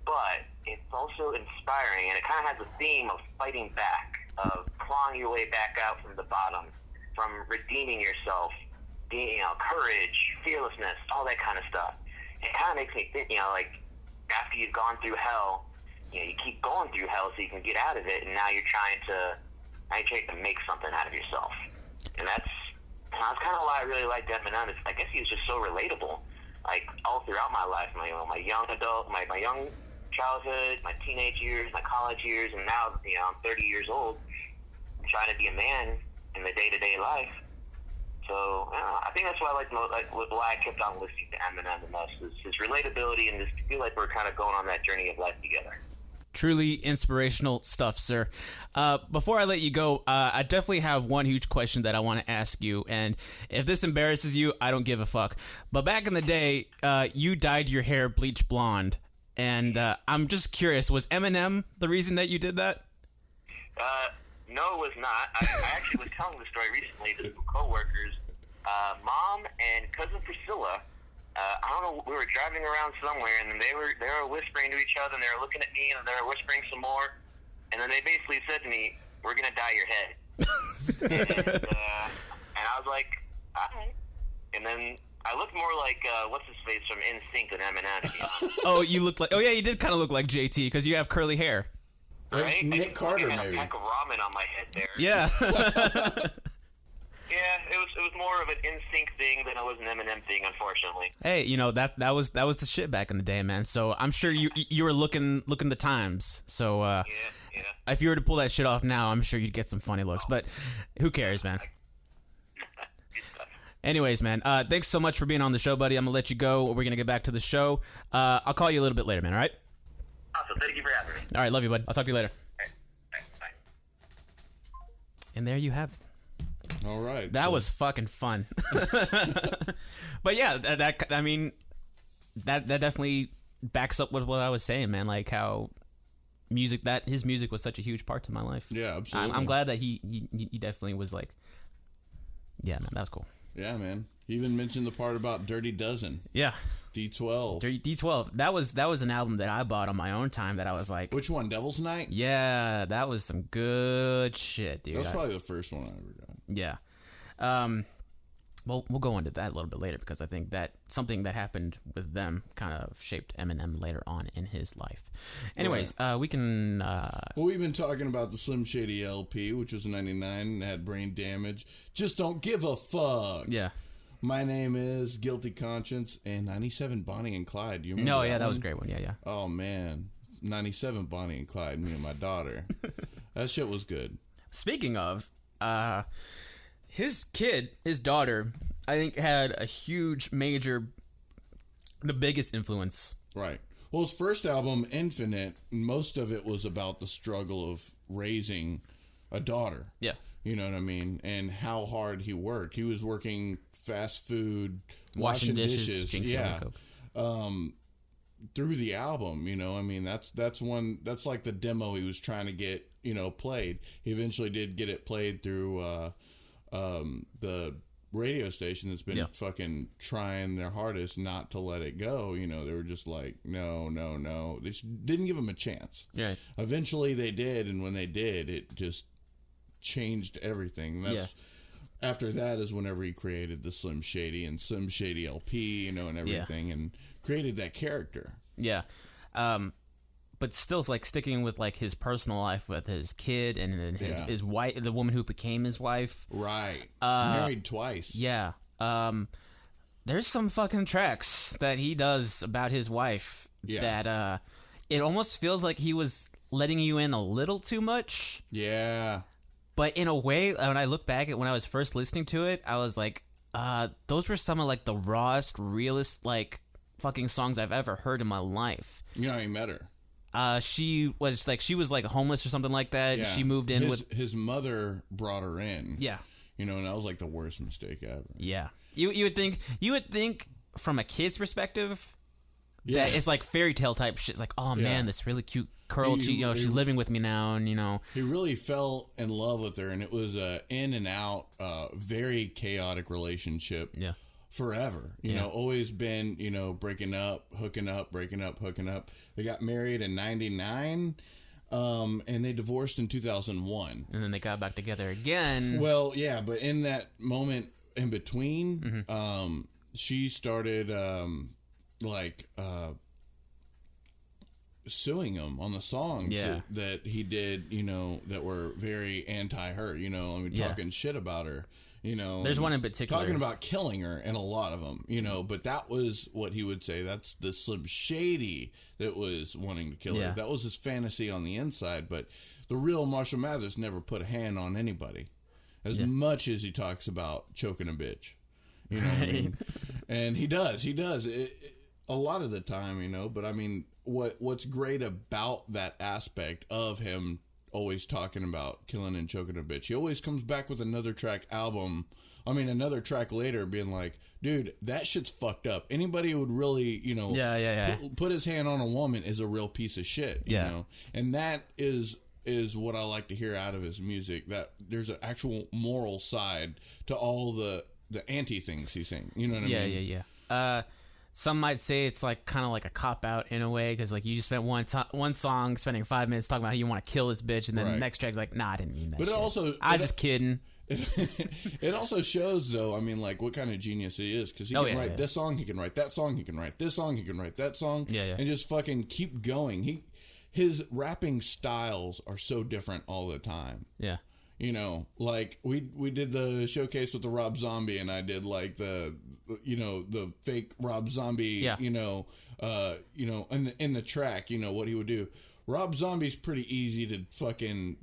but it's also inspiring, and it kind of has a theme of fighting back, of clawing your way back out from the bottom, from redeeming yourself, courage, fearlessness, all that kind of stuff. It kind of makes me think, like, after you've gone through hell, you keep going through hell so you can get out of it, and now you're trying to make something out of yourself. And that's kind of why I really liked Eminem. I guess he was just so relatable, like all throughout my life, my young adult, my young childhood, my teenage years, my college years, and now I'm 30 years old, trying to be a man in the day-to-day life. So I think that's why why I kept on listening to Eminem the most, is his relatability and just feel like we're kind of going on that journey of life together. Truly inspirational stuff, sir. Before I let you go, I definitely have one huge question that I want to ask you, and if this embarrasses you, I don't give a fuck. But back in the day, you dyed your hair bleach blonde, and I'm just curious, was Eminem the reason that you did that? No, it was not. I actually was telling the story recently to some coworkers. Mom and cousin Priscilla, I don't know, we were driving around somewhere, and they were whispering to each other, and they were looking at me, and they were whispering some more, and then they basically said to me, "We're gonna dye your head." and I was like, all right. And then I look more like what's his face from NSYNC than Eminem. To be honest. Oh, you look like. Oh yeah, you did kind of look like JT because you have curly hair. Right? Nick Carter, I maybe. a pack of ramen on my head there. Yeah. Yeah, it was more of an NSYNC thing than it was an Eminem thing, unfortunately. Hey, that was the shit back in the day, man. So I'm sure you were looking the times. So Yeah. if you were to pull that shit off now, I'm sure you'd get some funny looks. But who cares, man? Anyways, man, thanks so much for being on the show, buddy. I'm gonna let you go. We're gonna get back to the show. I'll call you a little bit later, man. All right? Awesome. Thank you for having me. All right, love you, bud. I'll talk to you later. All right, bye. And there you have it. All right. That was fucking fun. But yeah, that definitely backs up with what I was saying, man. Like how his music was such a huge part to my life. Yeah, absolutely. I'm glad that he definitely was like, yeah, man, that was cool. Yeah, man. He even mentioned the part about Dirty Dozen. Yeah. D12. D12. That was an album that I bought on my own time that I was like, Which one? Devil's Night? yeah, that was some good shit, dude. That was probably the first one I ever got. Yeah. Well, we'll go into that a little bit later because I think that something that happened with them kind of shaped Eminem later on in his life. Anyways, we can... Well, we've been talking about the Slim Shady LP, which was 99 and had Brain Damage. Just Don't Give a Fuck. Yeah. My Name Is, Guilty Conscience, and 97 Bonnie and Clyde. Do you remember that was a great one. Yeah. Oh, man. 97 Bonnie and Clyde, me and my daughter. That shit was good. Speaking of... his daughter, I think had a huge, the biggest influence. Right. Well, his first album, Infinite, most of it was about the struggle of raising a daughter. Yeah. You know what I mean? And how hard he worked. He was working fast food, washing dishes. Yeah. Through the album, I mean, that's like the demo he was trying to get, played. He eventually did get it played through the radio station that's been fucking trying their hardest not to let it go. They were just like, no. They just didn't give him a chance. Yeah. Eventually they did, and when they did, it just changed everything. After that is whenever he created the Slim Shady and Slim Shady LP, and everything, and created that character. Yeah. But still, like, sticking with, like, his personal life with his kid and then his wife, the woman who became his wife. Right. Married twice. Yeah. There's some fucking tracks that he does about his wife that it almost feels like he was letting you in a little too much. Yeah. But in a way, when I look back at when I was first listening to it, I was like, those were some of, like, the rawest, realest, like, fucking songs I've ever heard in my life. You know how you met her? She was like homeless or something like that. Yeah. She moved in with his mother brought her in. Yeah. And that was like the worst mistake ever. Yeah. You would think from a kid's perspective that it's like fairy tale type shit. It's like, oh man, this really cute girl, she's living with me now, and he really fell in love with her, and it was a in and out, very chaotic relationship. Yeah. Forever, always been, breaking up, hooking up, breaking up, hooking up. They got married in 99, and they divorced in 2001. And then they got back together again. Well, yeah, but in that moment in between, she started, suing him on the songs that he did, that were very anti-her, talking shit about her. There's one in particular talking about killing her, and a lot of them, but that was what he would say. That's the Slim Shady that was wanting to kill her. That was his fantasy on the inside, but the real Marshall Mathers never put a hand on anybody as much as he talks about choking a bitch, what I mean? And he does a lot of the time, but I mean, what's great about that aspect of him always talking about killing and choking a bitch, he always comes back with another track later being like, dude, that shit's fucked up. Anybody who would really, put his hand on a woman is a real piece of shit, you know? And that is what I like to hear out of his music, that there's an actual moral side to all the anti things he's saying. You know what I mean? Yeah. Some might say it's like kind of like a cop out in a way, because like you just spent one song spending 5 minutes talking about how you want to kill this bitch, and then the next track's like, nah, I didn't mean that. But shit. I was just kidding. It also shows, though, I mean, like, what kind of genius he is, because he can write this song, he can write that song, he can write this song, he can write that song, and just fucking keep going. His rapping styles are so different all the time. Yeah. You know, like, we did the showcase with the Rob Zombie, and I did, like, the fake Rob Zombie, in the track, what he would do. Rob Zombie's pretty easy to fucking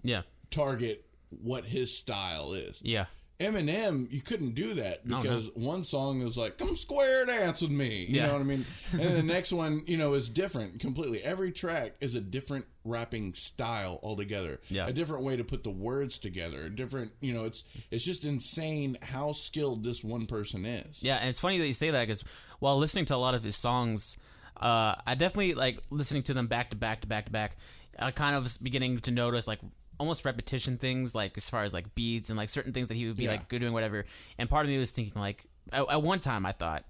target what his style is. Yeah. Eminem, you couldn't do that because one song is like, come square dance with me. You know what I mean? And the next one, is different completely. Every track is a different rapping style altogether. Yeah. A different way to put the words together. A different, it's just insane how skilled this one person is. Yeah, and it's funny that you say that because while listening to a lot of his songs, I definitely like listening to them back to back to back to back. I kind of was beginning to notice like almost repetition things, like as far as like beats and like certain things that he would be like good doing whatever. And part of me was thinking like at one time I thought,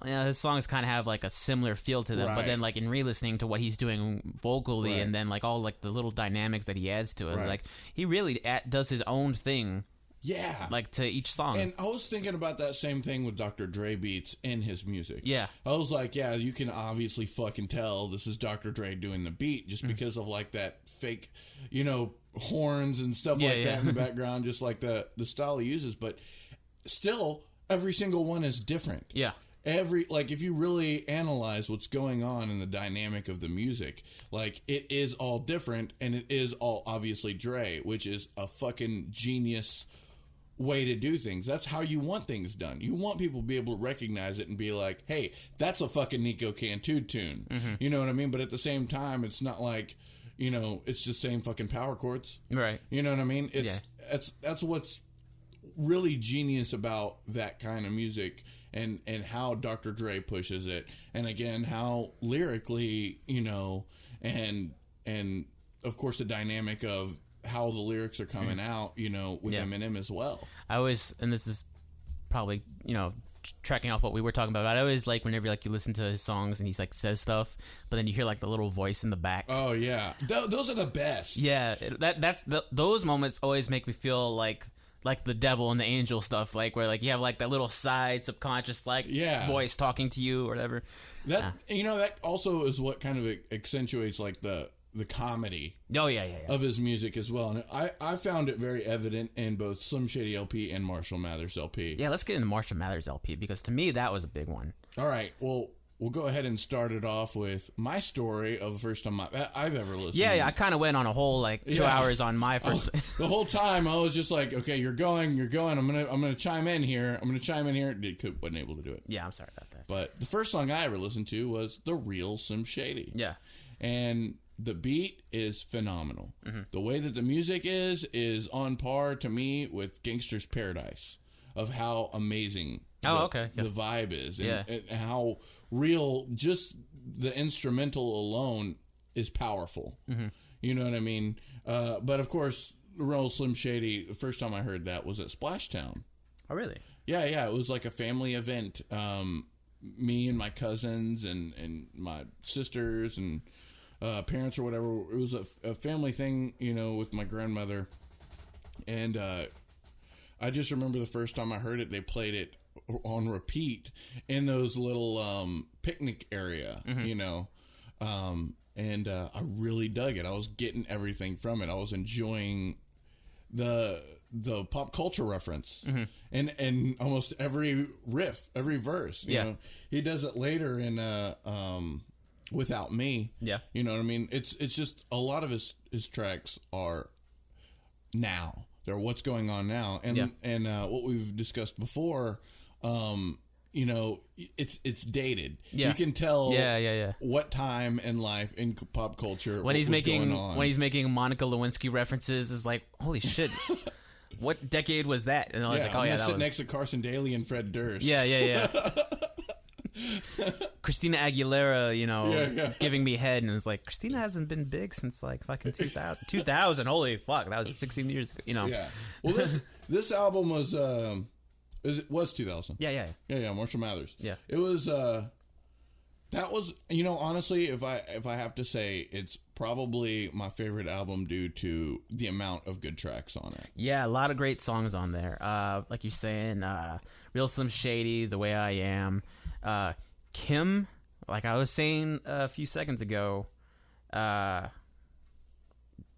his songs kind of have like a similar feel to them, but then like in re-listening to what he's doing vocally and then like all like the little dynamics that he adds to it, like he really does his own thing. Yeah. Like to each song. And I was thinking about that same thing with Dr. Dre beats in his music. Yeah. I was like, yeah, you can obviously fucking tell this is Dr. Dre doing the beat just because of like that fake, horns and stuff that in the background, just like the style he uses. But still, every single one is different. Yeah. If you really analyze what's going on in the dynamic of the music, like it is all different and it is all obviously Dre, which is a fucking genius way to do things. That's how you want things done. You want people to be able to recognize it and be like, hey, that's a fucking Nico Cantu tune. You know what I mean? But at the same time, it's not like, it's just same fucking power chords. Right. You know what I mean? That's what's really genius about that kind of music and how Dr. Dre pushes it. And again, how lyrically, and of course the dynamic of how the lyrics are coming out, with Eminem as well. I always, and this is probably, tracking off what we were talking about, I always like whenever like you listen to his songs and he's like says stuff, but then you hear like the little voice in the back. Oh yeah, those are the best. Yeah, those moments always make me feel like the devil and the angel stuff, like where like you have like that little side subconscious like voice talking to you or whatever. That that also is what kind of accentuates like the comedy of his music as well. And I found it very evident in both Slim Shady LP and Marshall Mathers LP. Yeah, let's get into Marshall Mathers LP because to me that was a big one. All right, well, we'll go ahead and start it off with my story of the first time I've ever listened. Yeah, I kind of went on a whole like 2 hours on my first. The whole time I was just like, okay, you're going. I'm gonna chime in here. Wasn't able to do it. Yeah, I'm sorry about that. But the first song I ever listened to was the real Slim Shady. Yeah, and the beat is phenomenal. The way that the music is on par to me with Gangster's Paradise, of how amazing the vibe is, and how real just the instrumental alone is powerful. You know what I mean? But of course, Real Slim Shady, the first time I heard that was at Splashtown. Oh, really? Yeah, it was like a family event. Me and my cousins and my sisters and parents or whatever. It was a family thing, with my grandmother. And I just remember the first time I heard it, they played it on repeat in those little picnic area, and I really dug it. I was getting everything from it. I was enjoying the pop culture reference and almost every riff, every verse. You know? He does it later in Without Me. Yeah. You know what I mean? It's just a lot of his tracks are now. They're what's going on now. And what we've discussed before, it's dated. Yeah. You can tell what time in life in pop culture when he's making Monica Lewinsky references is like, holy shit. What decade was that? And I was like, I'm sit next to Carson Daly and Fred Durst. Yeah. Christina Aguilera, giving me head, and it was like, Christina hasn't been big since like fucking 2000. 2000, holy fuck, that was 16 years ago, Yeah. Well, this album was it was 2000. Yeah. Marshall Mathers. Yeah. It was That was, honestly, if I have to say, it's probably my favorite album due to the amount of good tracks on it. Yeah, a lot of great songs on there. Like you're saying, Real Slim Shady, The Way I Am, Kim, like I was saying a few seconds ago, that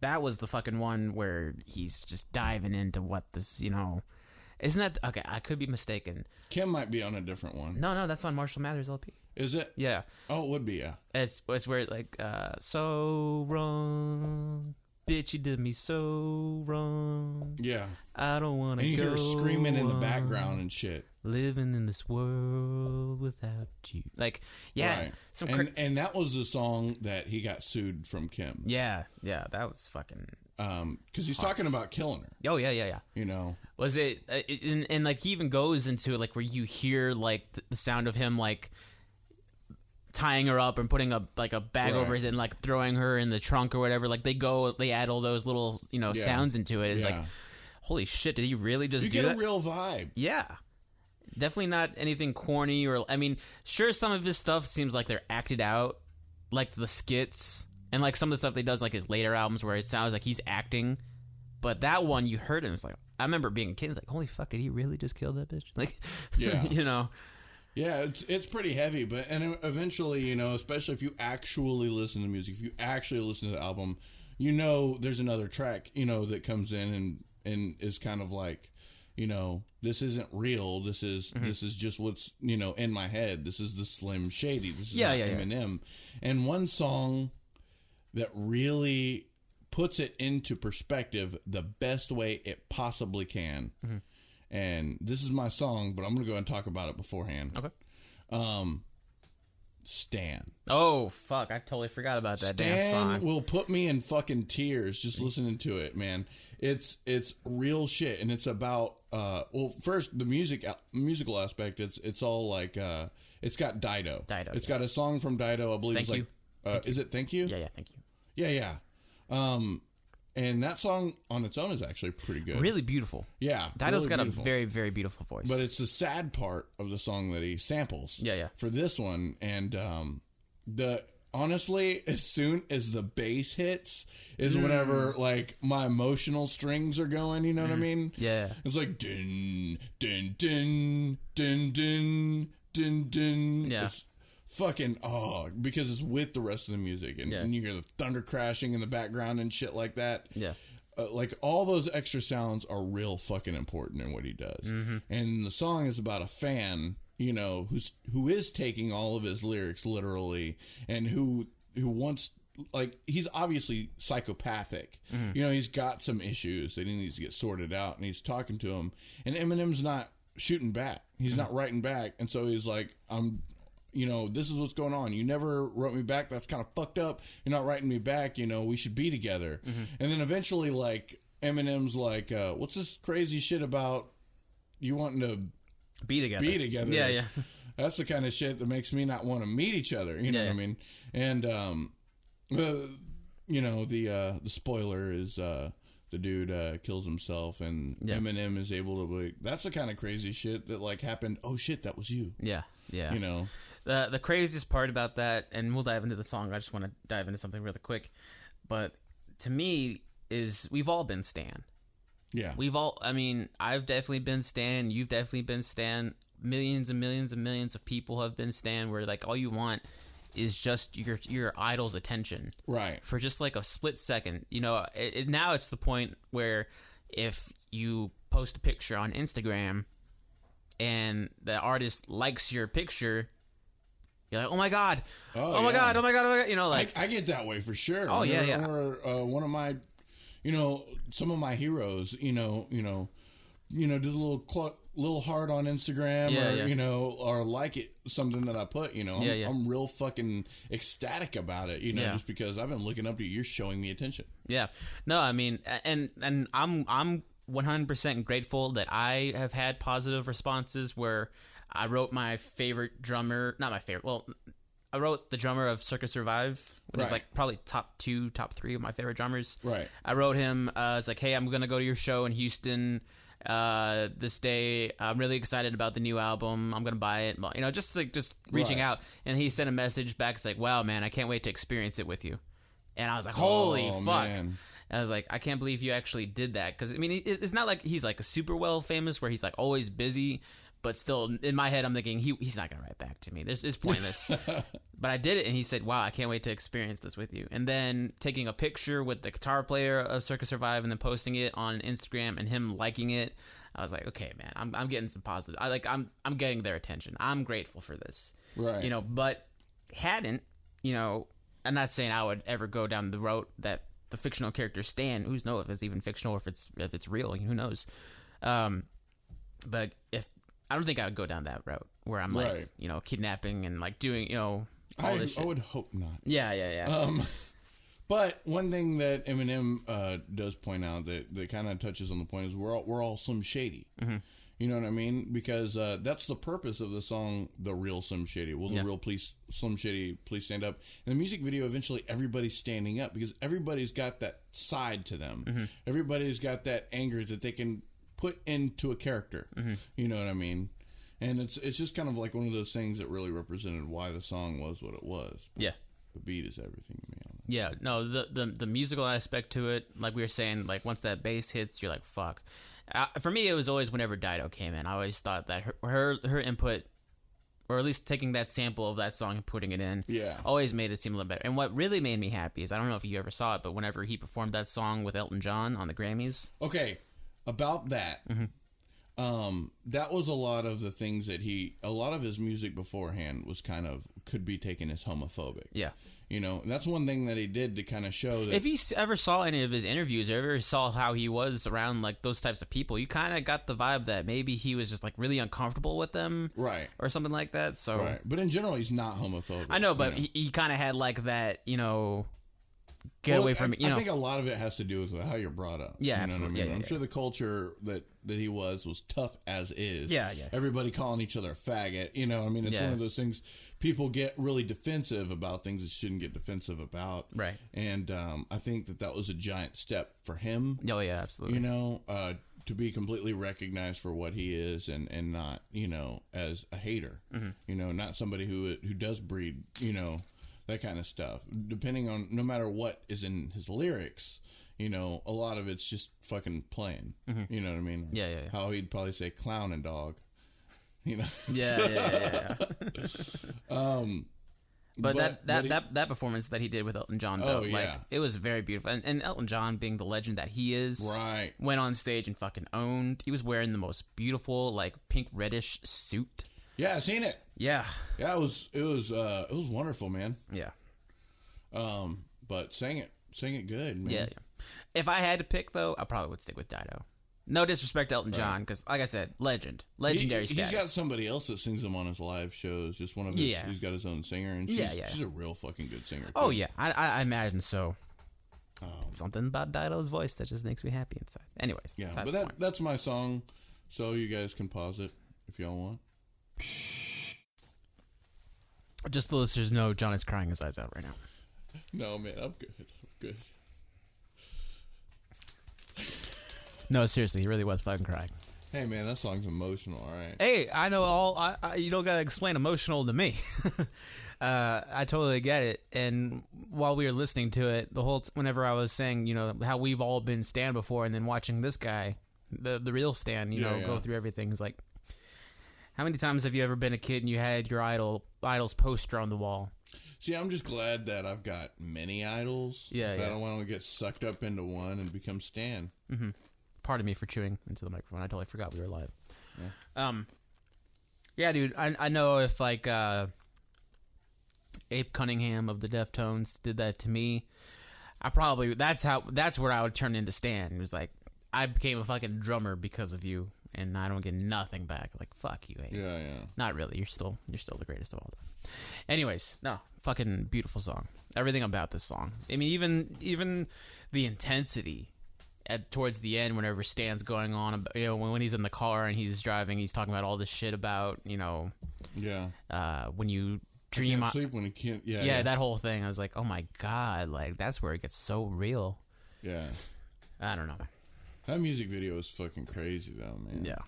was the fucking one where he's just diving into what this, isn't that, okay, I could be mistaken. Kim might be on a different one. No, that's on Marshall Mathers LP. Is it? Yeah. Oh, it would be, yeah. It's where like so wrong, bitch, you did me so wrong. Yeah. I don't want to go. And you hear her screaming in the background and shit. Living in this world without you. Like, yeah. Right. And that was the song that he got sued from Kim. Yeah, that was fucking... because he's talking about killing her. Oh, yeah. Was it... and like, he even goes into, like, where you hear, like, the sound of him, like... tying her up and putting a bag over his head and like throwing her in the trunk or whatever. Like they add all those little sounds into it. It's like, holy shit, did he really just do that? You get a real vibe. Yeah, definitely not anything corny or, I mean, sure, some of his stuff seems like they're acted out, like the skits and like some of the stuff he does like his later albums where it sounds like he's acting. But that one, you heard him, it's like, I remember being a kid, it's like, holy fuck, did he really just kill that bitch? Like, yeah. Yeah, it's pretty heavy, and eventually, especially if you actually listen to music, if you actually listen to the album, there's another track, that comes in and is kind of like, this isn't real. This is just what's, in my head. This is the Slim Shady. This is not Eminem. And one song that really puts it into perspective the best way it possibly can. Mm-hmm. And this is my song, but I'm going to go and talk about it beforehand. Okay. Stan. Oh, fuck. I totally forgot about that damn song. Stan will put me in fucking tears just listening to it, man. It's real shit. And it's about, first, the musical aspect, it's all like, it's got Dido. It's got a song from Dido, I believe. Thank you. Is it Thank You? Yeah, Thank You. Yeah. And that song on its own is actually pretty good. Really beautiful. Yeah. Dido's got a very, very beautiful voice. But it's the sad part of the song that he samples. Yeah. For this one. And honestly, as soon as the bass hits is whenever like my emotional strings are going, you know what I mean? Yeah. It's like dun dun dun dun dun dun dun. Yeah. It's fucking because it's with the rest of the music and you hear the thunder crashing in the background and shit like that. Yeah. Like all those extra sounds are real fucking important in what he does. Mm-hmm. And the song is about a fan, who is taking all of his lyrics literally and who wants, like, he's obviously psychopathic. Mm-hmm. He's got some issues that he needs to get sorted out, and he's talking to him, and Eminem's not shooting back. He's not writing back. And so he's like, this is what's going on. You never wrote me back. That's kind of fucked up. You're not writing me back. We should be together. Mm-hmm. And then eventually, like, Eminem's like, what's this crazy shit about you wanting to be together? Yeah. That's the kind of shit that makes me not want to meet each other. You know what I mean? And, the spoiler is, the dude kills himself, and Eminem is able to, like, that's the kind of crazy shit that, like, happened. Oh, shit, that was you. Yeah. The craziest part about that, and we'll dive into the song, I just want to dive into something really quick, but to me is we've all been Stan. Yeah. I've definitely been Stan, you've definitely been Stan, millions and millions and millions of people have been Stan, where like all you want is just your idol's attention. Right. For just like a split second. Now it's the point where if you post a picture on Instagram and the artist likes your picture, you're like, oh my god, oh my god, I get that way for sure. Oh yeah. Or one of my, some of my heroes, do the little heart on Instagram, or like it something that I put. I'm real fucking ecstatic about it. Just because I've been looking up to you, you're showing me attention. Yeah, no, I mean, and I'm 100% grateful that I have had positive responses where I wrote my favorite drummer, not my favorite, well, I wrote the drummer of Circus Survive, which is like probably top 3 of my favorite drummers. Right. I wrote him, it's like, hey, I'm going to go to your show in Houston. this day. I'm really excited about the new album. I'm gonna buy it. You know, just reaching out. And he sent a message back. It's like, wow, man, I can't wait to experience it with you. And I was like, holy fuck. Man. I was like, I can't believe you actually did that. Because, I mean, it's not like he's like a super well famous where he's like always busy. But still, in my head, I'm thinking, he's not going to write back to me. It's pointless. But I did it, and he said, wow, I can't wait to experience this with you. And then taking a picture with the guitar player of Circus Survive and then posting it on Instagram and him liking it, I was like, okay, man, I'm getting some positive. I'm getting their attention. I'm grateful for this. Right. You know, but hadn't, you know, I'm not saying I would ever go down the road that the fictional character Stan, who's knows if it's even fictional or if it's real, who knows. But if I don't think I would go down that route where I'm like, you know, kidnapping and like doing, you know, all this shit. I would hope not. Yeah. But one thing that Eminem does point out that kind of touches on the point is we're all Slim Shady. Mm-hmm. You know what I mean? Because that's the purpose of the song, "The Real Slim Shady." Will the real Slim Shady please stand up? In the music video, eventually everybody's standing up because everybody's got that side to them. Mm-hmm. Everybody's got that anger that they can put into a character. Mm-hmm. You know what I mean? And it's just kind of like one of those things that really represented why the song was what it was. Yeah. The beat is everything to me on it. Yeah, no, the musical aspect to it, like we were saying, like once that bass hits, you're like, fuck. For me, it was always whenever Dido came in. I always thought that her input, or at least taking that sample of that song and putting it in, always made it seem a little better. And what really made me happy is, I don't know if you ever saw it, but whenever he performed that song with Elton John on the Grammys. Okay, about that. Mm-hmm. That was a lot of the things that a lot of his music beforehand was could be taken as homophobic. Yeah. You know, and that's one thing that he did to kind of show that. If you ever saw any of his interviews, or ever saw how he was around like those types of people, you kind of got the vibe that maybe he was just like really uncomfortable with them, right, or something like that. So, right, but in general, he's not homophobic. I know, but he kind of had like that, you know. Get away from it. You know, I think a lot of it has to do with how you're brought up. Yeah, you know absolutely. What I mean? I'm sure the culture that he was tough as is. Yeah. Everybody calling each other a faggot. You know, I mean, it's one of those things. People get really defensive about things that shouldn't get defensive about. Right. And I think that was a giant step for him. Oh yeah, absolutely. You know, to be completely recognized for what he is, and not, you know, as a hater. Mm-hmm. You know, not somebody who does breed, you know, that kind of stuff. Depending on, no matter what is in his lyrics, you know, a lot of it's just fucking playing. Mm-hmm. You know what I mean? Yeah. How he'd probably say clown and dog. You know? Yeah. But that performance that he did with Elton John, though, it was very beautiful. And Elton John, being the legend that he is, right, went on stage and fucking owned. He was wearing the most beautiful, like, pink reddish suit. Yeah, I seen it. Yeah, it was wonderful, man. Yeah. But sang it good, man. Yeah. If I had to pick, though, I probably would stick with Dido. No disrespect to Elton John, because, like I said, legendary status. He's got somebody else that sings him on his live shows. Just one of his. He's got his own singer, and she's a real fucking good singer. Oh yeah, I imagine so. Something about Dido's voice that just makes me happy inside. Anyways, yeah, but that's my song, so you guys can pause it if y'all want. Just the listeners know, John is crying his eyes out right now. No, man, I'm good. No, seriously, he really was fucking crying. Hey, man, that song's emotional, all right? Hey, I know all. You don't gotta explain emotional to me. I totally get it. And while we were listening to it, whenever I was saying, you know, how we've all been Stan before, and then watching this guy, the real Stan, go through everything, is like, how many times have you ever been a kid and you had your idol's poster on the wall? See, I'm just glad that I've got many idols. Yeah. I don't want to get sucked up into one and become Stan. Mm-hmm. Pardon me for chewing into the microphone. I totally forgot we were live. Yeah. Yeah, dude. I know if like Abe Cunningham of the Deftones did that to me, that's where I would turn into Stan. It was like, I became a fucking drummer because of you, and I don't get nothing back. Like, fuck you, Abe. Yeah. Not really. You're still the greatest of all time. Anyways, no, fucking beautiful song. Everything about this song. I mean, even the intensity towards the end, whenever Stan's going on, you know, when he's in the car and he's driving, he's talking about all this shit about, you know, when you dream, I can't sleep when you can't. Yeah, that whole thing. I was like, oh my god, like that's where it gets so real. Yeah, I don't know. That music video was fucking crazy, though, man. Yeah.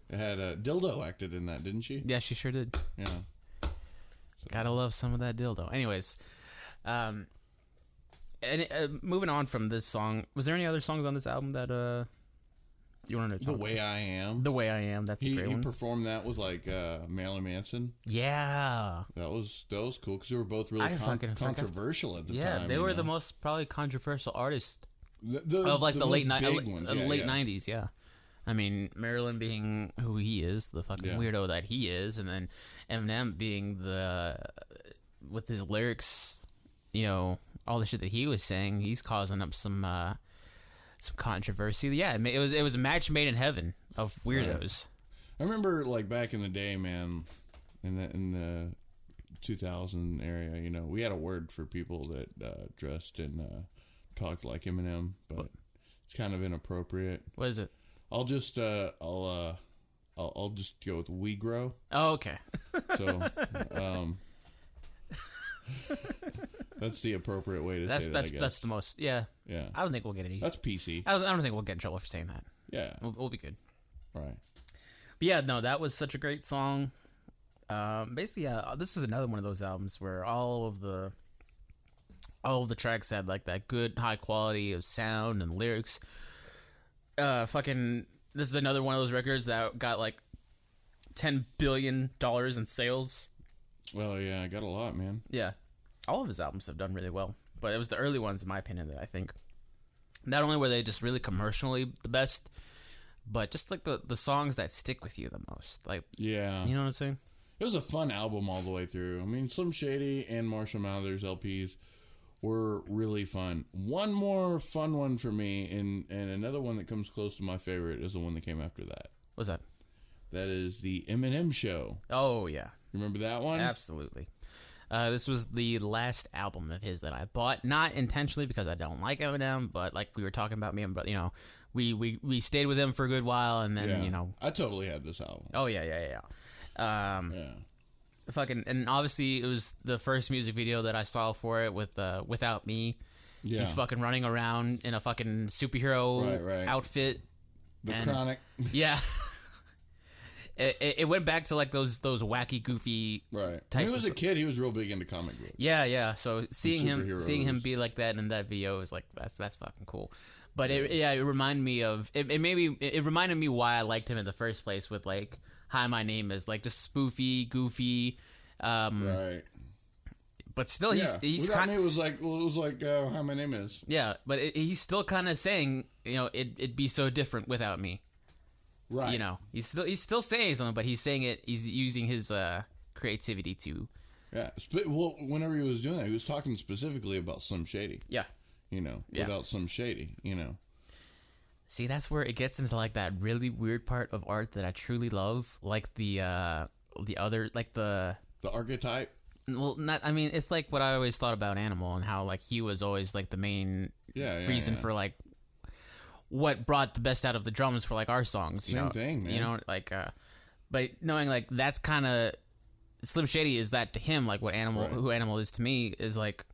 It had Dildo acted in that, didn't she? Yeah, she sure did. Yeah. So. Gotta love some of that dildo. Anyways, moving on from this song, was there any other songs on this album that you wanted to talk The Way I Am? The Way I Am, that's a great one. He performed that with, like, Marilyn Manson. Yeah. That was cool, because they were both really controversial at the time. Yeah, they were the most probably controversial artists of like the late 90s, yeah. I mean, Marilyn being who he is, the fucking weirdo that he is, and then Eminem being with his lyrics, you know, all the shit that he was saying, he's causing up some controversy. Yeah, it was a match made in heaven of weirdos. Right. I remember, like, back in the day, man, in the 2000 area, you know, we had a word for people that dressed and talked like Eminem, but it's kind of inappropriate. What is it? I'll just go with "we grow." Oh, okay. So, that's the appropriate way to say that. I guess that's the most. Yeah. Yeah. I don't think we'll get any. That's PC. I don't think we'll get in trouble for saying that. Yeah. We'll be good. Right. But yeah, no, that was such a great song. Basically, this was another one of those albums where all of the tracks had like that good high quality of sound and lyrics. This is another one of those records that got like $10 billion in sales. Well, yeah, I got a lot, man. Yeah, all of his albums have done really well, but it was the early ones, in my opinion, that I think not only were they just really commercially the best, but just like the songs that stick with you the most. Like, yeah, you know what I'm saying? It was a fun album all the way through. I mean, Slim Shady and Marshall Mathers LPs were really fun. One more fun one for me, and another one that comes close to my favorite is the one that came after that. What's that? That is the Eminem Show. Oh, yeah. Remember that one? Absolutely. This was the last album of his that I bought, not intentionally because I don't like Eminem, but like we were talking about, me and brother, you know, we stayed with him for a good while, and then you know, I totally had this album. Oh yeah. Fucking, and obviously it was the first music video that I saw for it with Without Me. Yeah. He's fucking running around in a fucking superhero outfit. Chronic. Yeah. It went back to like those wacky, goofy types. When he was a kid, he was real big into comic books. Yeah. So seeing him be like that in that video is like that's fucking cool. But it reminded me of it reminded me why I liked him in the first place with like Hi, My Name Is, like just spoofy, goofy. Right. But still, he's Without Me it was like Hi, My Name Is. Yeah, but he's still kind of saying, you know, it'd be so different without me. Right. You know, he's still saying something, but he's saying it. He's using his creativity to. Yeah. Well, whenever he was doing that, he was talking specifically about Slim Shady. Yeah. You know, without Slim Shady. You know. See, that's where it gets into like that really weird part of art that I truly love, like the other, like the archetype. Well, not. I mean, it's like what I always thought about Animal and how like he was always like the main reason for like what brought the best out of the drums for like our songs. Same thing, man. You know, like, but knowing like that's kind of Slim Shady is that to him, like what who Animal is to me is like.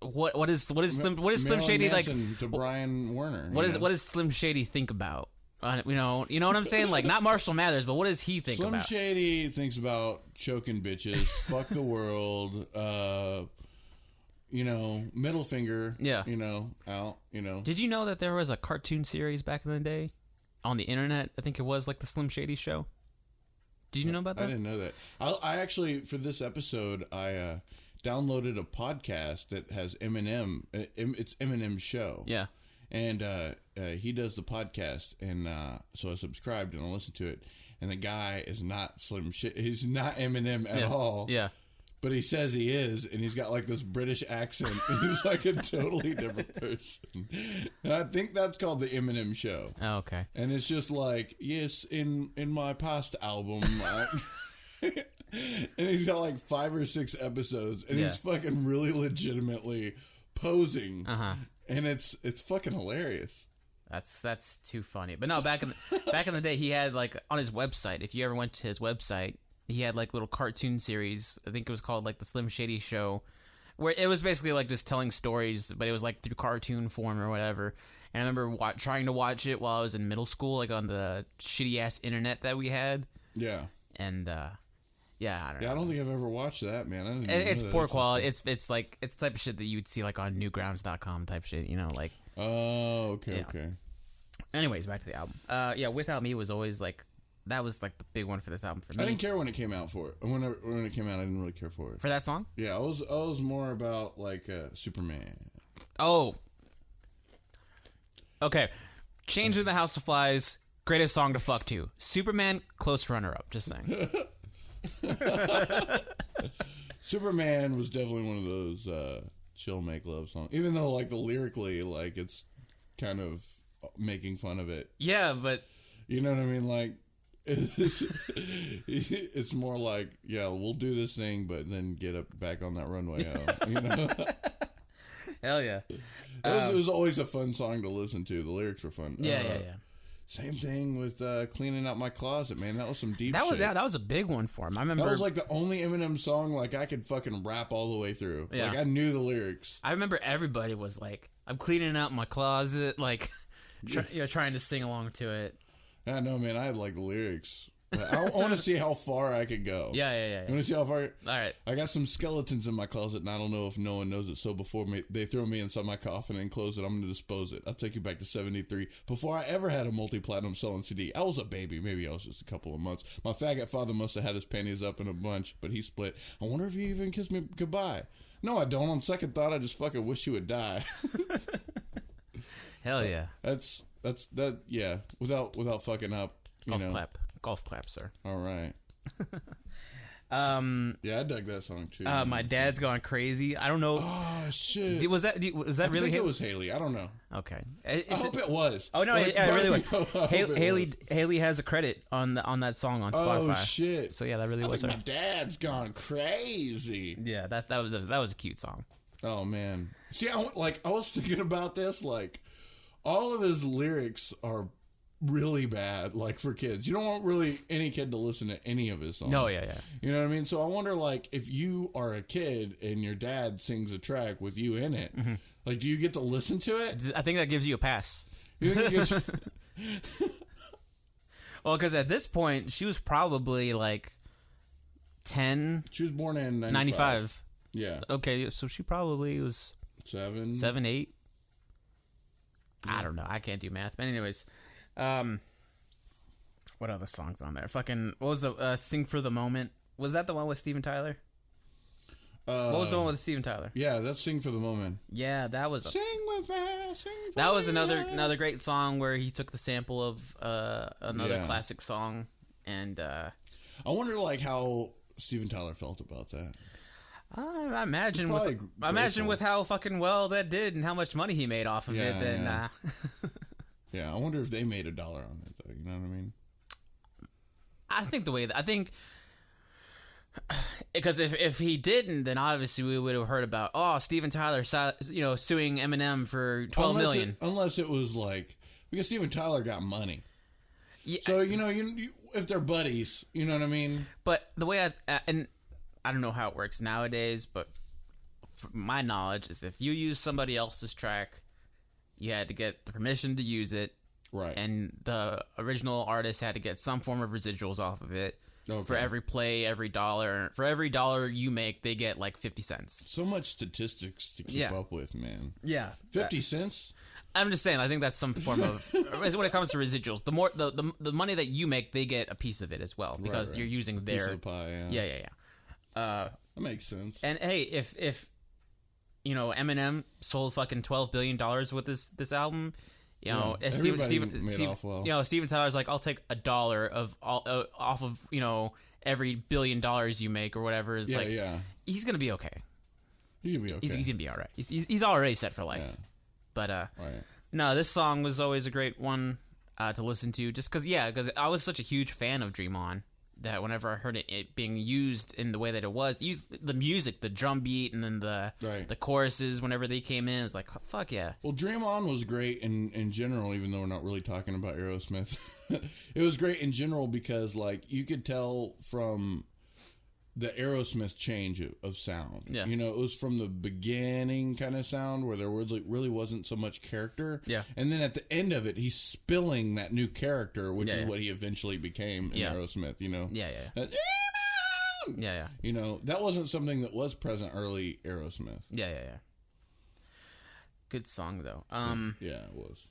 What is Slim Shady like? To Brian Werner. What does Slim Shady think about? You know what I'm saying? Like not Marshall Mathers, but what does he think about? Slim Shady thinks about choking bitches, fuck the world, you know, middle finger, you know, out, you know. Did you know that there was a cartoon series back in the day on the internet? I think it was like the Slim Shady Show. Did you know about that? I didn't know that. I actually, for this episode, I downloaded a podcast that has Eminem. It's Eminem's show. Yeah. And he does the podcast, and so I subscribed and I listened to it. And the guy is not Slim Shady. He's not Eminem at all. Yeah. But he says he is, and he's got like this British accent. And he's like a totally different person. And I think that's called the Eminem Show. Oh, okay. And it's just like, yes, in my past album. And he's got like 5 or 6 episodes, and he's fucking really legitimately posing, and it's fucking hilarious. That's too funny. But no, back in the day, he had like on his website. If you ever went to his website, he had like little cartoon series. I think it was called like the Slim Shady Show, where it was basically like just telling stories, but it was like through cartoon form or whatever. And I remember trying to watch it while I was in middle school, like on the shitty ass internet that we had. Yeah. And yeah, I don't know. Yeah, I don't think I've ever watched that, man. It's poor quality. It's like it's the type of shit that you would see like on newgrounds.com type shit, you know, like. Oh, okay, yeah. okay. Anyways, back to the album. Yeah, Without Me was always like, that was like the big one for this album for me. I didn't care when it came out for it. When it came out, I didn't really care for it. For that song? Yeah, I was more about like Superman. Oh. Okay. Change in the House of Flies, greatest song to fuck to. Superman, close runner-up, just saying. Superman was definitely one of those chill make love songs. Even though like the lyrically, like it's kind of making fun of it. Yeah, but you know what I mean? Like it's more like, yeah, we'll do this thing, but then get up back on that runway. You know? Hell yeah. It was always a fun song to listen to. The lyrics were fun. Yeah. Same thing with Cleaning Out My Closet, man. That was some deep shit. That was a big one for him. I remember that was like the only Eminem song like I could fucking rap all the way through. Yeah. Like I knew the lyrics. I remember everybody was like, I'm cleaning out my closet, like trying to sing along to it. I know, man. I had like the lyrics. I want to see how far I could go. Yeah. You want to see how far? All right. I got some skeletons in my closet, and I don't know if no one knows it. So before they throw me inside my coffin and close it, I'm going to dispose it. I'll take you back to 73. Before I ever had a multi-platinum selling CD, I was a baby. Maybe I was just a couple of months. My faggot father must have had his panties up in a bunch, but he split. I wonder if he even kissed me goodbye. No, I don't. On second thought, I just fucking wish he would die. Hell yeah. That's that. Yeah. Without fucking up. Golf clap, sir. All right. Yeah, I dug that song too. My dad's gone crazy. I don't know. Oh shit! Was that really? I think it was Haley. I don't know. Okay. I hope it was. Oh no, it really was. Haley has a credit on that song on Spotify. Oh shit! So yeah, that really was her. My dad's gone crazy. Yeah, that was a cute song. Oh man, see, I was thinking about this. Like, all of his lyrics are really bad, like for kids. You don't want really any kid to listen to any of his songs. No, yeah. You know what I mean? So I wonder, like, if you are a kid and your dad sings a track with you in it, like, do you get to listen to it? I think that gives you a pass. You think it gives well, because at this point, she was probably like 10. She was born in 95. Yeah. Okay, so she probably was 7, 8. Yeah. I don't know. I can't do math. But anyways, what other songs on there? Fucking, what was the Sing for the Moment? Was that the one with Steven Tyler? What was the one with Steven Tyler? Yeah, that's Sing for the Moment. Yeah, that was Sing with me, sing for that was me. another great song where he took the sample of another classic song, and I wonder like how Steven Tyler felt about that. I imagine with how fucking well that did and how much money he made off of it. Then yeah, I wonder if they made $1 on it though. You know what I mean? I think because if he didn't, then obviously we would have heard about Steven Tyler, suing Eminem for $12 million. Unless it was like because Steven Tyler got money. Yeah. So you if they're buddies, you know what I mean. But the way and I don't know how it works nowadays, but from my knowledge is if you use somebody else's track, you had to get the permission to use it. Right. And the original artist had to get some form of residuals off of it. Okay. For every play, every dollar. For every dollar you make, they get like 50 cents. So much statistics to keep up with, man. Yeah. 50 cents? I'm just saying, I think that's some form of when it comes to residuals. The more the money that you make, they get a piece of it as well because you're using their piece of the pie, yeah. That makes sense. And hey, if Eminem sold fucking $12 billion with this album, Steven Tyler's like, I'll take $1 off of every $1 billion you make or whatever. Is he's gonna be okay. He's gonna be okay. He's gonna be all right. He's already set for life. Yeah. But no, this song was always a great one to listen to, just because I was such a huge fan of Dream On. That whenever I heard it being used in the way that it was, used the music, the drum beat, and then the choruses whenever they came in, it was like, fuck yeah. Well, Dream On was great in general, even though we're not really talking about Aerosmith. It was great in general because, like, you could tell from the Aerosmith change of sound. Yeah. You know, it was from the beginning kind of sound where there really wasn't so much character. Yeah. And then at the end of it, he's spilling that new character, which is what he eventually became in Aerosmith, you know? Yeah. Yeah. You know, that wasn't something that was present early Aerosmith. Yeah. Good song, though. Yeah, it was.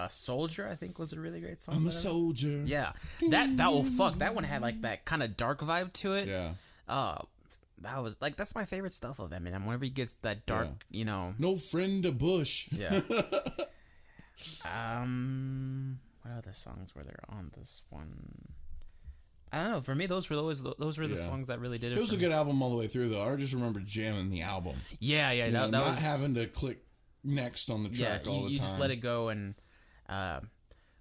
Soldier, I think, was a really great song. I'm a soldier. Yeah. That one had like that kind of dark vibe to it. Yeah. That was like, that's my favorite stuff of Eminem. Whenever he gets that dark, you know. No friend to Bush. Yeah. What other songs were there on this one? I don't know. For me, those were the songs that really did it. It was a good album all the way through, though. I just remember jamming the album. Yeah. You know, not having to click next on the track all the time. You just let it go. And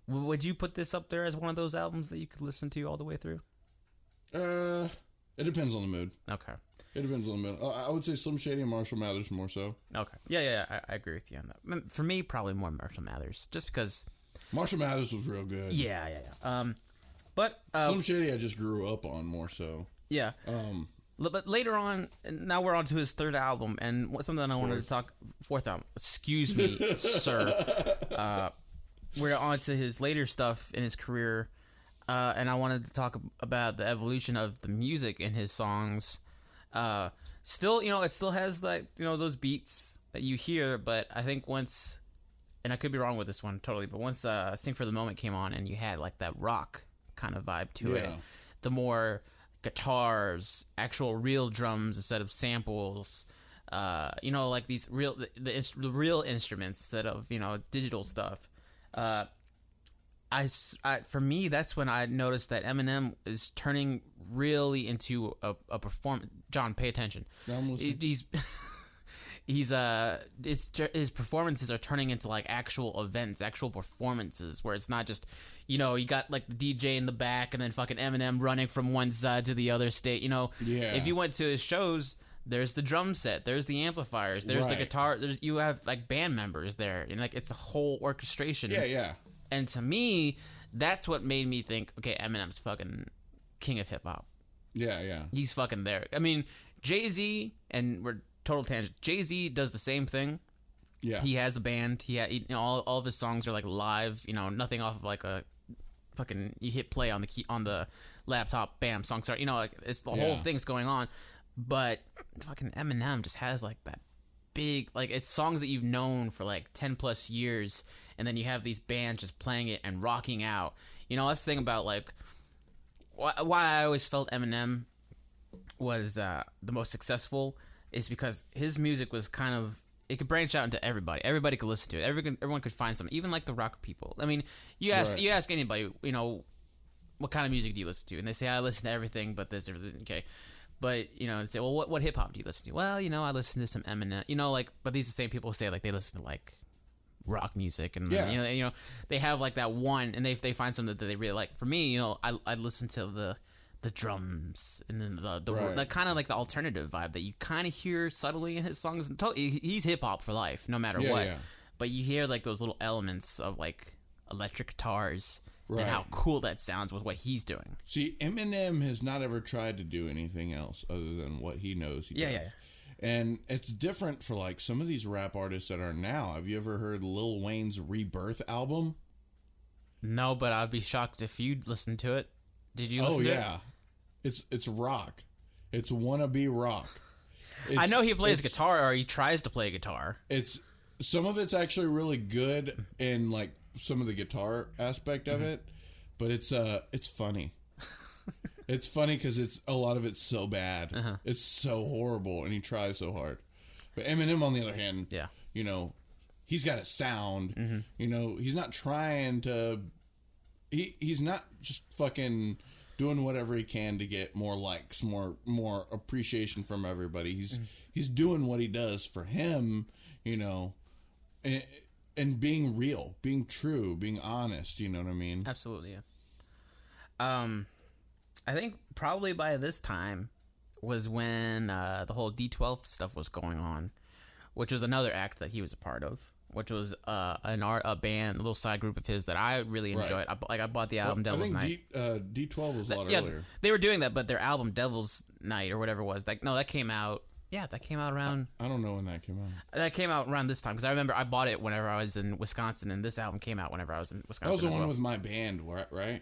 would you put this up there as one of those albums that you could listen to all the way through? It depends on the mood. Okay. It depends on the mood. I would say Slim Shady and Marshall Mathers more so. Okay. Yeah. I agree with you on that. For me, probably more Marshall Mathers, just because Marshall Mathers was real good. Yeah. But Slim Shady I just grew up on more so. Yeah. But later on, now we're on to his third album, and something I wanted to talk... Fourth album. Excuse me, sir. We're on to his later stuff in his career, and I wanted to talk about the evolution of the music in his songs. Still, you know, it still has, like, you know, those beats that you hear, but I think once... And I could be wrong with this one, totally, but once Sing for the Moment came on, and you had, like, that rock kind of vibe to it, the more... guitars, actual real drums instead of samples, you know, like these real the real instruments instead of, you know, digital stuff. For me, that's when I noticed that Eminem is turning really into a perform. John, pay attention. His performances are turning into like actual events, actual performances, where it's not just, you know, you got like the DJ in the back and then fucking Eminem running from one side to the other state. You know, if you went to his shows, there's the drum set, there's the amplifiers, there's the guitar, you have like band members there, and like it's a whole orchestration. Yeah. And to me, that's what made me think, okay, Eminem's fucking king of hip hop. Yeah. He's fucking there. I mean, Jay-Z, and we're total tangent. Jay-Z does the same thing. Yeah. He has a band. You know, all of his songs are like live, you know, nothing off of like a fucking, you hit play on the key on the laptop, bam, song start. You know, like it's the whole thing's going on. But fucking Eminem just has like that big, like, it's songs that you've known for like 10 plus years, and then you have these bands just playing it and rocking out. You know, that's the thing about like why I always felt Eminem was the most successful is because his music was kind of, it could branch out into everybody. Everybody could listen to it. Everyone could find something, even like the rock people. I mean, you ask anybody, you know, what kind of music do you listen to? And they say, I listen to everything, but this, everything. Okay. But, you know, and say, well, what hip hop do you listen to? Well, you know, I listen to some Eminem. You know, like, but these are the same people who say, like, they listen to, like, rock music. And, you know, they have, like, that one, and they find something that they really like. For me, you know, I listen to the drums and then the kind of like the alternative vibe that you kind of hear subtly in his songs. He's hip hop for life, no matter what. Yeah. But you hear like those little elements of like electric guitars and how cool that sounds with what he's doing. See, Eminem has not ever tried to do anything else other than what he knows he does. Yeah. And it's different for like some of these rap artists that are now. Have you ever heard Lil Wayne's Rebirth album? No, but I'd be shocked if you'd listen to it. Did you listen to it? It's rock. It's wannabe rock. I know he plays guitar, or he tries to play guitar. Some of it's actually really good in like some of the guitar aspect of it, but it's funny. It's funny because a lot of it's so bad. It's so horrible, and he tries so hard. But Eminem, on the other hand, you know, he's got a sound. You know, he's not trying to. He's not just fucking doing whatever he can to get more likes, more appreciation from everybody. He's doing what he does for him, you know, and being real, being true, being honest. You know what I mean? Absolutely. Yeah. I think probably by this time was when the whole D12 stuff was going on, which was another act that he was a part of. which was a band, a little side group of his that I really enjoyed. I bought the album Devil's Night. D12 was a lot earlier. They were doing that, but their album Devil's Night or whatever it was, that came out. Yeah, that came out around. I don't know when that came out. That came out around this time because I remember I bought it whenever I was in Wisconsin, and this album came out whenever I was in Wisconsin. That was the one with my band, right?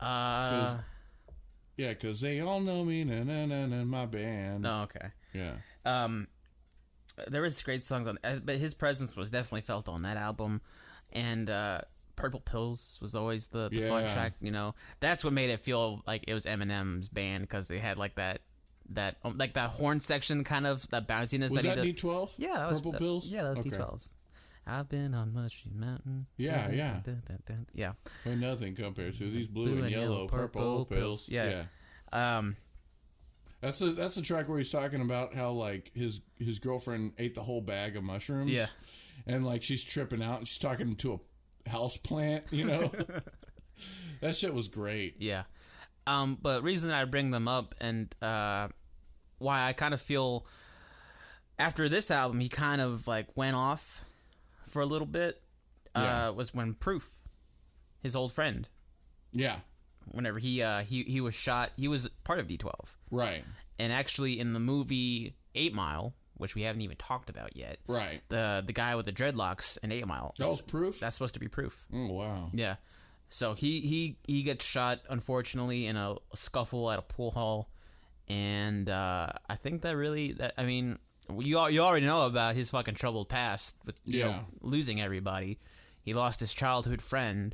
Yeah, because they all know me, my band. Oh, okay. Yeah. There was great songs on, but his presence was definitely felt on that album, and Purple Pills was always the fun track. You know, that's what made it feel like it was Eminem's band because they had like that horn section, kind of that bounciness. Was that D12? Yeah, that was Purple Pills. Yeah, that was D12s. I've been on Mushy Mountain. Yeah. Yeah. When nothing compares to these blue and yellow purple pills. Yeah. That's a track where he's talking about how like his girlfriend ate the whole bag of mushrooms. Yeah. And like she's tripping out and she's talking to a house plant, you know. That shit was great. Yeah. But reason I bring them up and why I kind of feel after this album he kind of like went off for a little bit was when Proof, his old friend. Yeah. Whenever he was shot, he was part of D12. Right. And actually in the movie 8 Mile, which we haven't even talked about yet. Right. The guy with the dreadlocks in 8 Mile. That was Proof? That's supposed to be Proof. Oh, wow. Yeah. So he gets shot, unfortunately, in a scuffle at a pool hall. And I think I mean, you already know about his fucking troubled past with you know, losing everybody. He lost his childhood friend.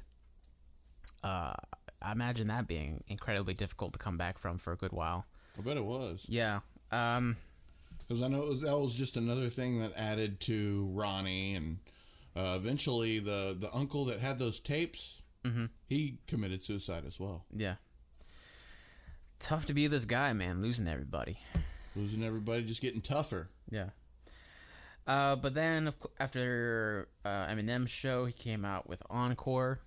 I imagine that being incredibly difficult to come back from for a good while. I bet it was. Yeah. Because I know that was just another thing that added to Ronnie, and eventually the uncle that had those tapes, he committed suicide as well. Yeah. Tough to be this guy, man, losing everybody. Losing everybody, just getting tougher. Yeah. But then after Eminem's show, he came out with Encore.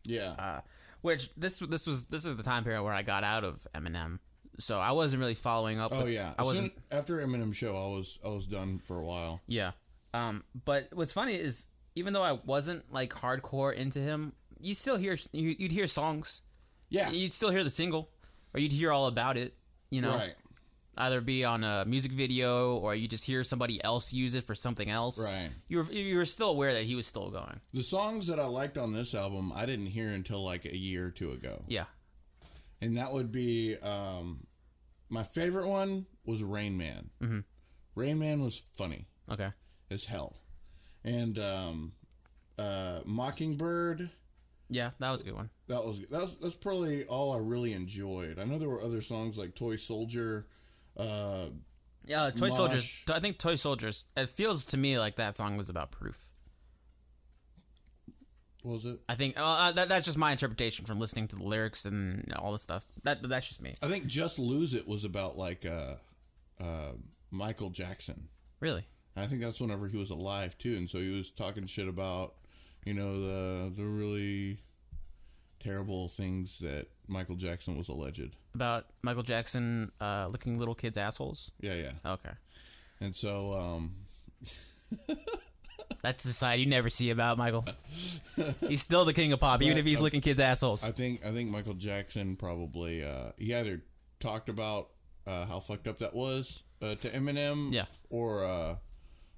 Yeah. Which this is the time period where I got out of Eminem, so I wasn't really following up. Oh yeah, after Eminem's show, I was done for a while. Yeah. But what's funny is even though I wasn't like hardcore into him, you still you'd hear songs. Yeah. You'd still hear the single, or you'd hear all about it. You know. Right. Either be on a music video or you just hear somebody else use it for something else. Right. You were still aware that he was still going. The songs that I liked on this album, I didn't hear until like a year or two ago. Yeah. And that would be, my favorite one was Rain Man. Mm-hmm. Rain Man was funny. Okay. As hell. And Mockingbird. Yeah, that was a good one. That's probably all I really enjoyed. I know there were other songs like Toy Soldier. Yeah, Toy Soldiers. I think Toy Soldiers. It feels to me like that song was about Proof. Was it? I think that's just my interpretation from listening to the lyrics and all this stuff. That's just me. I think Just Lose It was about like Michael Jackson. Really? I think that's whenever he was alive too, and so he was talking shit about, you know, the really terrible things that Michael Jackson was alleged. About Michael Jackson licking little kids' assholes? Yeah. Okay. And so, that's the side you never see about Michael. He's still the king of pop, even if he's licking kids' assholes. I think Michael Jackson probably, he either talked about how fucked up that was to Eminem, yeah, or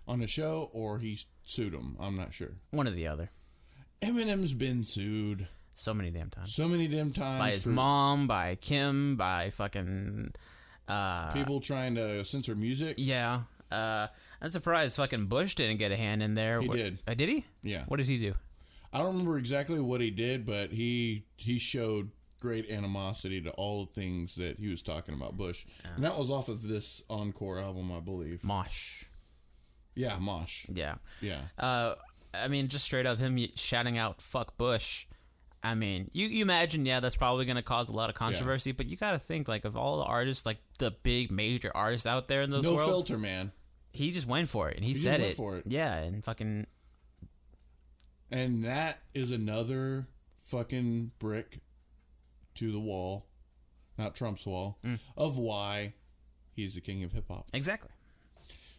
on a show, or he sued him. I'm not sure. One or the other. Eminem's been sued. So many damn times. By his mom, by Kim, by fucking... people trying to censor music? Yeah. I'm surprised fucking Bush didn't get a hand in there. He did. Did he? Yeah. What did he do? I don't remember exactly what he did, but he showed great animosity to all the things that he was talking about Bush. Yeah. And that was off of this Encore album, I believe. Mosh. Yeah, Mosh. Yeah. Yeah. I mean, just straight up him shouting out, fuck Bush. I mean, you imagine, yeah, that's probably going to cause a lot of controversy, but you got to think, like, of all the artists, like, the big major artists out there in this world. No filter, man. He just went for it, and he said just went for it. Yeah, and fucking... And that is another fucking brick to the wall, not Trump's wall, of why he's the king of hip-hop. Exactly.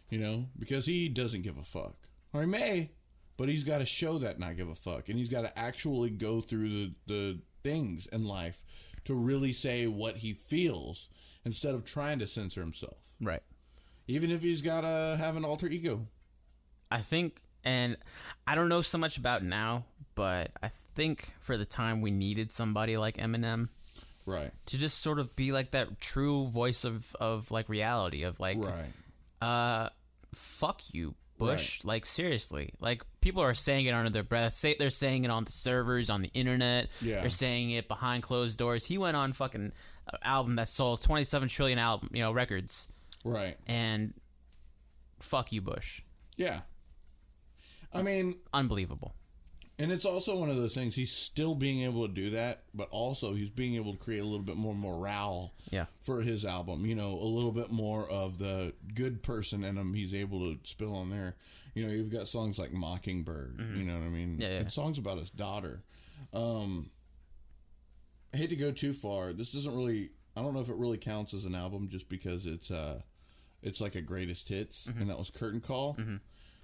You know, because he doesn't give a fuck. Or he may, but he's got to show that not give a fuck. And he's got to actually go through the things in life to really say what he feels instead of trying to censor himself. Right. Even if he's got to have an alter ego. I think, and I don't know so much about now, but I think for the time we needed somebody like Eminem. Right. To just sort of be like that true voice of like reality of like, right. Fuck you, Bush. Right. Like, seriously. Like, people are saying it under their breath. They're saying it on the servers, on the internet. Yeah. They're saying it behind closed doors. He went on fucking album that sold 27 trillion records. Right. And fuck you, Bush. Yeah. I mean, unbelievable. And it's also one of those things, he's still being able to do that, but also he's being able to create a little bit more morale for his album. You know, a little bit more of the good person in him he's able to spill on there. You know, you've got songs like Mockingbird, you know what I mean? Yeah, yeah. And songs about his daughter. I hate to go too far. This doesn't really, I don't know if it really counts as an album just because it's like a greatest hits, and that was Curtain Call.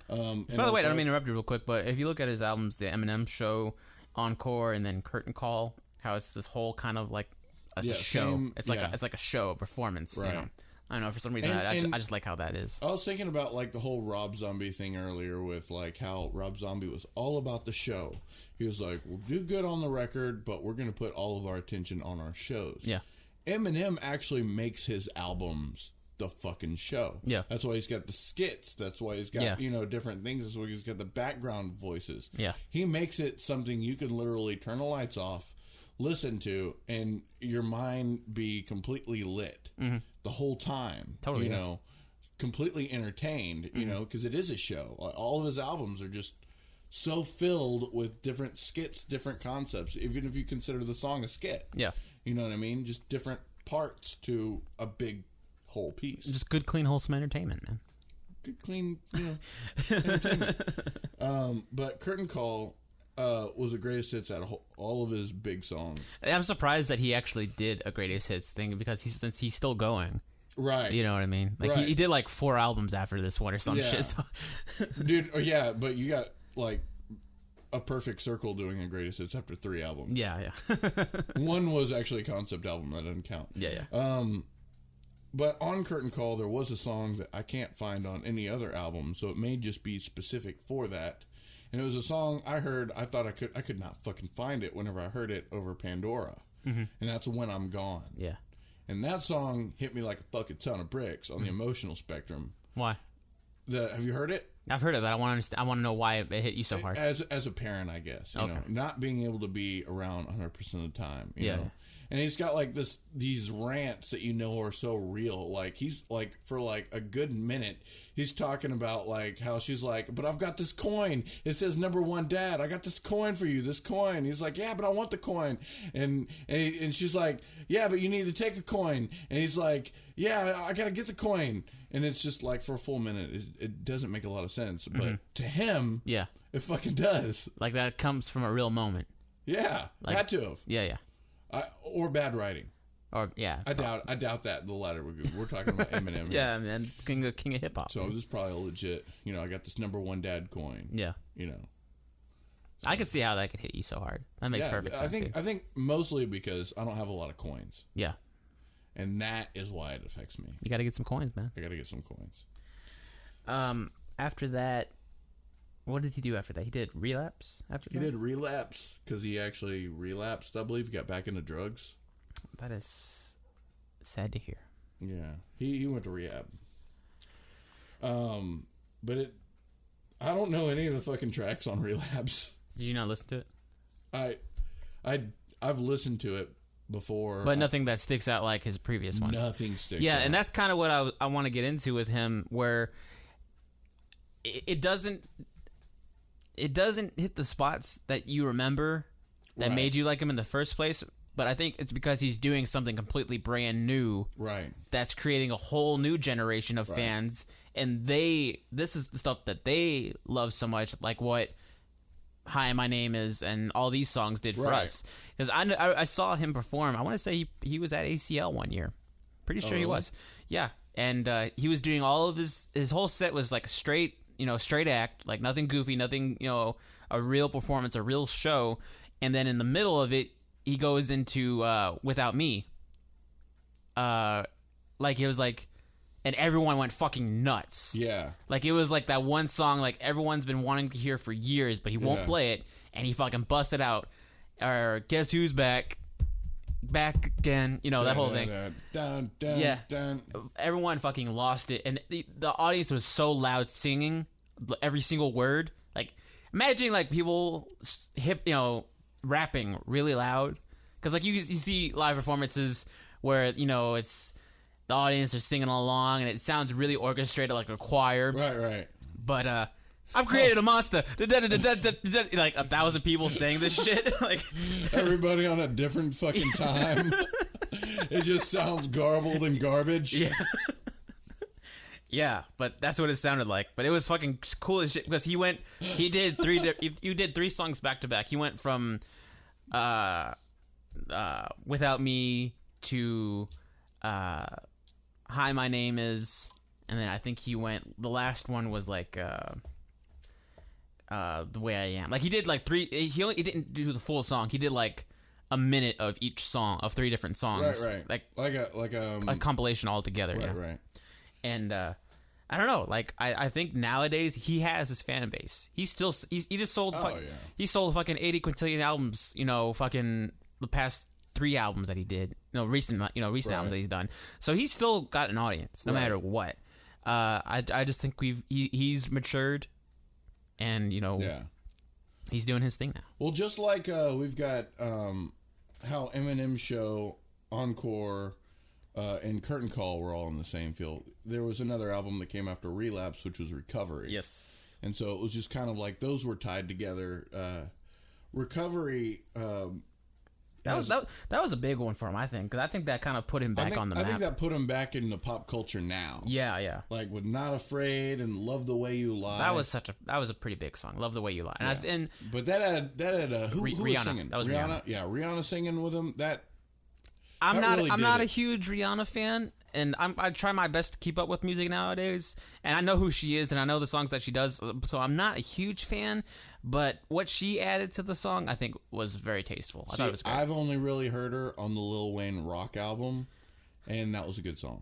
By the way, I don't mean to interrupt you real quick, but if you look at his albums, the Eminem Show, Encore, and then Curtain Call, how it's this whole kind of like a show. It's like a show, a performance. Right. You know? I don't know, for some reason, I just like how that is. I was thinking about like the whole Rob Zombie thing earlier with like how Rob Zombie was all about the show. He was like, we'll do good on the record, but we're going to put all of our attention on our shows. Yeah. Eminem actually makes his albums the fucking show. Yeah. That's why he's got the skits. That's why he's got, different things. That's why he's got the background voices. Yeah. He makes it something you can literally turn the lights off, listen to, and your mind be completely lit the whole time. Totally. You know, completely entertained, you know, because it is a show. All of his albums are just so filled with different skits, different concepts, even if you consider the song a skit. Yeah. You know what I mean? Just different parts to a big whole piece. Just good, clean, wholesome entertainment, man. Good, clean, entertainment. But Curtain Call was the greatest hits out of all of his big songs. I'm surprised that he actually did a greatest hits thing because since he's still going. Right. You know what I mean? Like he did like 4 albums after this one or some shit. So. Dude, but you got like a Perfect Circle doing a greatest hits after 3 albums. Yeah. One was actually a concept album. That doesn't count. Yeah. But on Curtain Call, there was a song that I can't find on any other album, so it may just be specific for that. And it was a song I heard. I thought I could not fucking find it whenever I heard it over Pandora, and that's When I'm Gone. Yeah. And that song hit me like a fucking ton of bricks on the emotional spectrum. Why? Have you heard it? I've heard it, but I want to understand. I want to know why it hit you so hard. As a parent, I guess. You know, not being able to be around 100% of the time. You know? And he's got like these rants that are so real. Like he's like for like a good minute, he's talking about like how she's like, but I've got this coin. It says #1 dad. I got this coin for you. This coin. He's like, yeah, but I want the coin. And she's like, yeah, but you need to take the coin. And he's like, yeah, I gotta get the coin. And it's just like for a full minute, it doesn't make a lot of sense. But to him, it fucking does. Like that comes from a real moment. Yeah, like, had to have. Yeah. Or bad writing. Or I doubt that the latter. We're talking about Eminem. Yeah, man, king of hip hop. So this is probably legit. You know, I got this #1 dad coin. Yeah. You know, I could see how that could hit you so hard. That makes perfect sense. I think mostly because I don't have a lot of coins. Yeah. And that is why it affects me. You got to get some coins, man. I got to get some coins. After that, what did he do after that? He did Relapse after that? He did Relapse because he actually relapsed, I believe. He got back into drugs. That is sad to hear. Yeah. He went to rehab. But I don't know any of the fucking tracks on Relapse. Did you not listen to it? I've listened to it before. But nothing that sticks out like his previous ones. Nothing sticks out. Yeah, and that's kind of what I want to get into with him, where it doesn't hit the spots that you remember that made you like him in the first place. But I think it's because he's doing something completely brand new. Right. That's creating a whole new generation of fans. And this is the stuff that they love so much, like what Hi, My Name Is and all these songs did for us. Because I saw him perform. I want to say he was at ACL one year. Pretty sure he was. Yeah. And he was doing all of his whole set was like straight straight act, like nothing goofy, nothing, a real performance, a real show. And then in the middle of it, he goes into Without Me. Like it was like, and everyone went fucking nuts. Yeah. Like it was like that one song like everyone's been wanting to hear for years, but he won't play it, and he fucking busted out. Or guess who's back? Back again, that whole thing. Dun, dun, yeah, dun. Everyone fucking lost it, and the audience was so loud singing every single word. Like, imagine like people rapping really loud, because like you see live performances where it's the audience are singing along and it sounds really orchestrated like a choir. Right. But I've created a monster. Like 1,000 people saying this shit. Like everybody on a different fucking time. It just sounds garbled and garbage. Yeah. Yeah, but that's what it sounded like. But it was fucking cool as shit because you did 3 songs back to back. He went from Without Me to Hi, My Name Is, and then I think the last one was like The Way I Am. Like he did like 3. He didn't do the full song. He did like a minute of each song of 3 different songs. Right. Like a compilation all together. Right. And I don't know. Like I think nowadays he has his fan base. He just sold. He sold fucking 80 quintillion albums. Fucking the past 3 albums that he did. Recent albums that he's done. So he's still got an audience no matter what. I just think he's matured. And he's doing his thing now. Well, just like we've got how Eminem show, Encore, and Curtain Call were all in the same field. There was another album that came after Relapse, which was Recovery. Yes. And so it was just kind of like those were tied together. Recovery. That was a big one for him, I think, because I think that kind of put him back on the map. I think that put him back into pop culture now. Yeah. Like with Not Afraid and Love the Way You Lie. That was a pretty big song. Love the Way You Lie. But that had who Rihanna was singing? That was Rihanna. Yeah, Rihanna singing with him. I'm not a huge Rihanna fan, and I try my best to keep up with music nowadays, and I know who she is, and I know the songs that she does, so I'm not a huge fan, but what she added to the song, I think, was very tasteful. I thought it was great. I've only really heard her on the Lil Wayne Rock album, and that was a good song.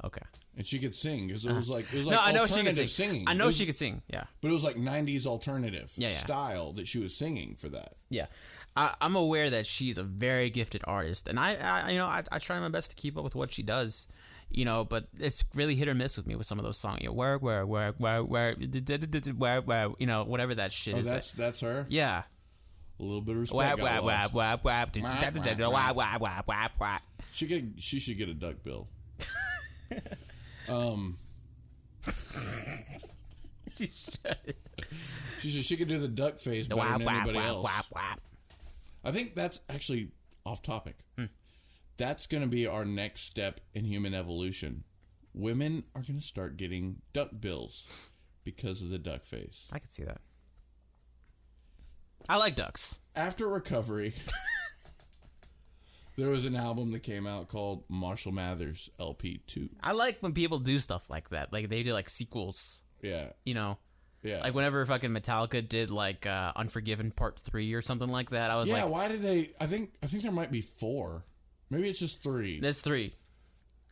Okay. And she could sing, because it was like no, I know she could sing. Singing. I know she could sing, yeah. But it was like 90s alternative yeah. style that she was singing for that. Yeah. I'm aware that she's a very gifted artist, and I try my best to keep up with what she does, but it's really hit or miss with me with some of those songs. Where, whatever that shit is. That's her? Yeah. A little bit of respect. She should get a duck bill. She could do the duck face better than anybody else. I think that's actually off topic. That's going to be our next step in human evolution. Women are going to start getting duck bills because of the duck face. I can see that. I like ducks. After Recovery, there was an album that came out called Marshall Mathers LP 2. I like when people do stuff like that. Like they do like sequels. Yeah. Yeah. Like whenever fucking Metallica did like Unforgiven Part 3 or something like that, I was like, why did they? I think there might be 4. Maybe it's just 3. There's 3.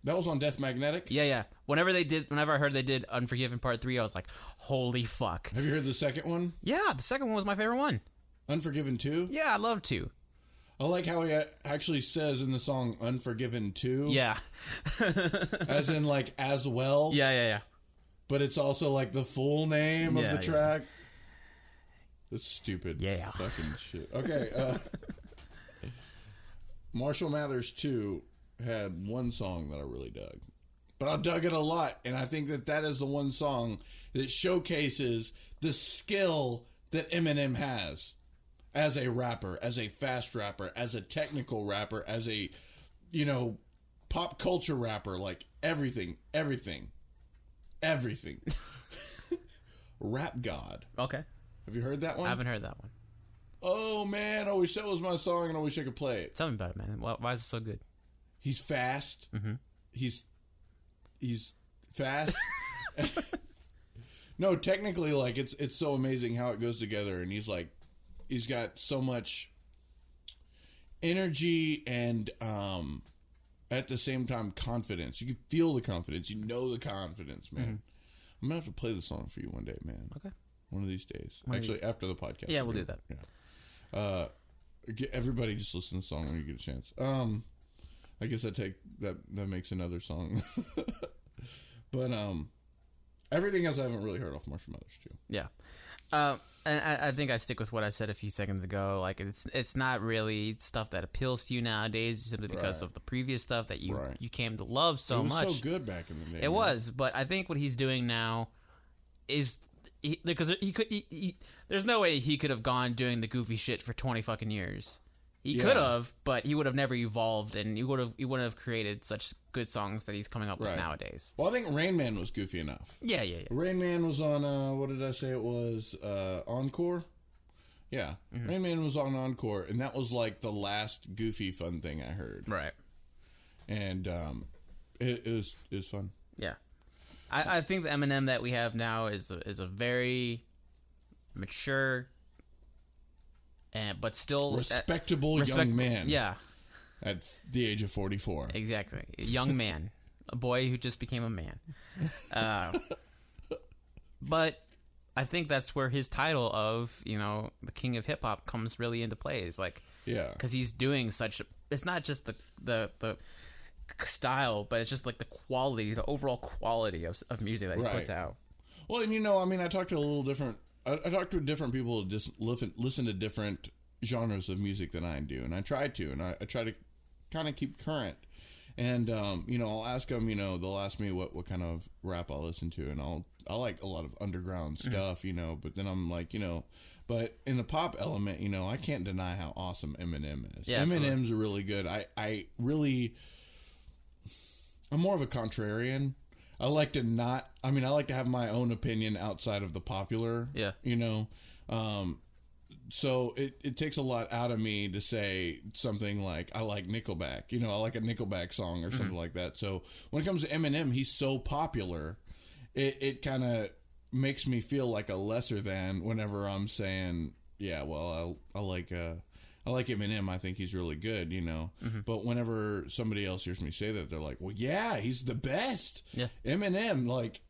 That was on Death Magnetic? Yeah. Whenever I heard they did Unforgiven Part 3, I was like, holy fuck. Have you heard the second one? Yeah, the second one was my favorite one. Unforgiven 2? Yeah, I love 2. I like how he actually says in the song Unforgiven 2. Yeah. As in like as well. Yeah. But it's also like the full name of the track. That's stupid. Yeah. Fucking shit. Okay. Marshall Mathers 2 had one song that I really dug. But I dug it a lot. And I think that is the one song that showcases the skill that Eminem has as a rapper, as a fast rapper, as a technical rapper, as a, pop culture rapper. Like everything. Rap God. Okay. Have you heard that one? I haven't heard that one. Oh man, I wish that was my song and I wish I could play it. Tell me about it, man. Why is it so good? He's fast. Mm-hmm. He's fast. No, technically, like it's so amazing how it goes together, and he's got so much energy and at the same time confidence. You can feel the confidence. You know the confidence, man. Mm-hmm. I'm gonna have to play the song for you one day, man. Okay. One of these days. Actually, after the podcast. Yeah, we'll do that. Yeah. Everybody just listen to the song when you get a chance. I guess that makes another song. But everything else I haven't really heard off Marshall Mathers too. Yeah. And I think I stick with what I said a few seconds ago. Like it's not really stuff that appeals to you nowadays simply because of the previous stuff that you came to love so much. It was so good back in the day. It was, but I think what he's doing now is because there's no way he could have gone doing the goofy shit for 20 fucking years. He could have, but he would have never evolved, and he wouldn't have created such good songs that he's coming up with nowadays. Well, I think Rain Man was goofy enough. Yeah. Rain Man was on, what did I say it was? Encore? Yeah. Mm-hmm. Rain Man was on Encore, and that was like the last goofy fun thing I heard. Right. And it was fun. Yeah. I think the Eminem that we have now is a very mature but still respectable young man. Yeah. At the age of 44. Exactly. A young man. A boy who just became a man. But I think that's where his title of, the king of hip hop comes really into play. Is like, because he's doing such. It's not just the style, but it's just like the quality, the overall quality of music that he puts out. Well, and I talked to a little different. I talk to different people who just listen to different genres of music than I do, and I try to kind of keep current. And I'll ask them. They'll ask me what kind of rap I listen to, and I like a lot of underground stuff, But then I'm like, but in the pop element, I can't deny how awesome Eminem is. Yeah, Eminem's really good. I'm more of a contrarian. I like to have my own opinion outside of the popular. Yeah. So it takes a lot out of me to say something like, I like Nickelback. I like a Nickelback song or something like that. So when it comes to Eminem, he's so popular, it kind of makes me feel like a lesser than whenever I'm saying, yeah, well, I like Eminem. I think he's really good, But whenever somebody else hears me say that, they're like, well, yeah, he's the best. Yeah. Eminem, like,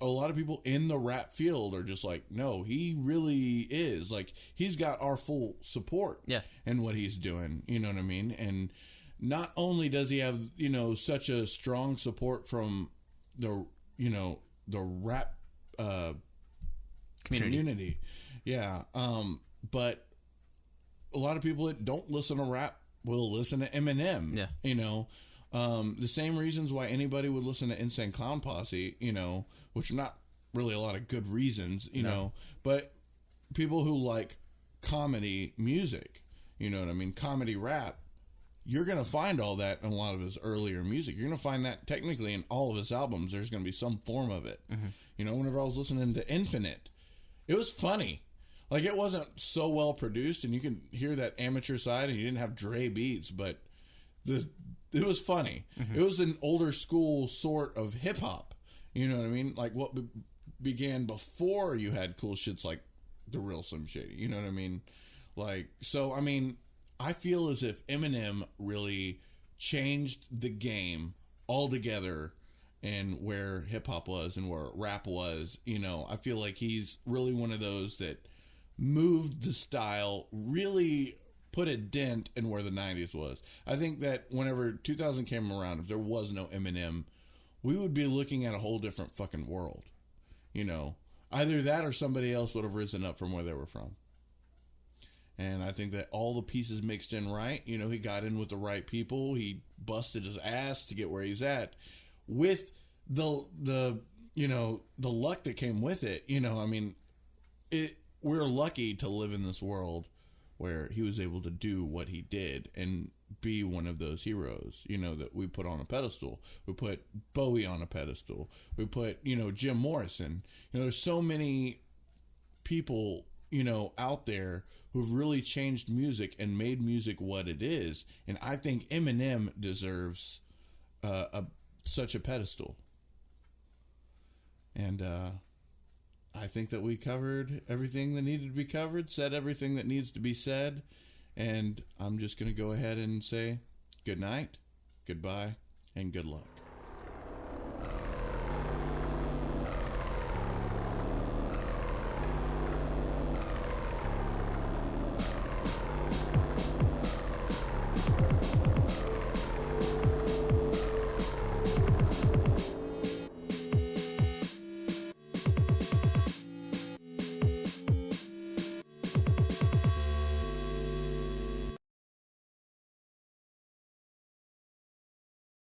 a lot of people in the rap field are just like, no, he really is. Like, he's got our full support in what he's doing. You know what I mean? And not only does he have, such a strong support from the rap community. Yeah. But a lot of people that don't listen to rap will listen to Eminem. Yeah. The same reasons why anybody would listen to Insane Clown Posse, which are not really a lot of good reasons, but people who like comedy music, you know what I mean? Comedy rap, you're going to find all that in a lot of his earlier music. You're going to find that technically in all of his albums. There's going to be some form of it. Mm-hmm. Whenever I was listening to Infinite, it was funny. Like, it wasn't so well produced, and you can hear that amateur side, and you didn't have Dre beats, but it was funny. Mm-hmm. It was an older school sort of hip hop. You know what I mean? Like what began before you had cool shits like The Real Slim Shady. You know what I mean? Like, so, I mean, I feel as if Eminem really changed the game altogether and where hip hop was and where rap was. I feel like he's really one of those that moved the style, really put a dent in where the 90s was. I think that whenever 2000 came around, if there was no Eminem, we would be looking at a whole different fucking world. Either that or somebody else would have risen up from where they were from. And I think that all the pieces mixed in right. He got in with the right people. He busted his ass to get where he's at with the luck that came with it. I mean, we're lucky to live in this world where he was able to do what he did and be one of those heroes, that we put on a pedestal. We put Bowie on a pedestal. We put, Jim Morrison. There's so many people, out there who've really changed music and made music what it is. And I think Eminem deserves such a pedestal. And I think that we covered everything that needed to be covered, said everything that needs to be said, and I'm just going to go ahead and say good night, goodbye, and good luck.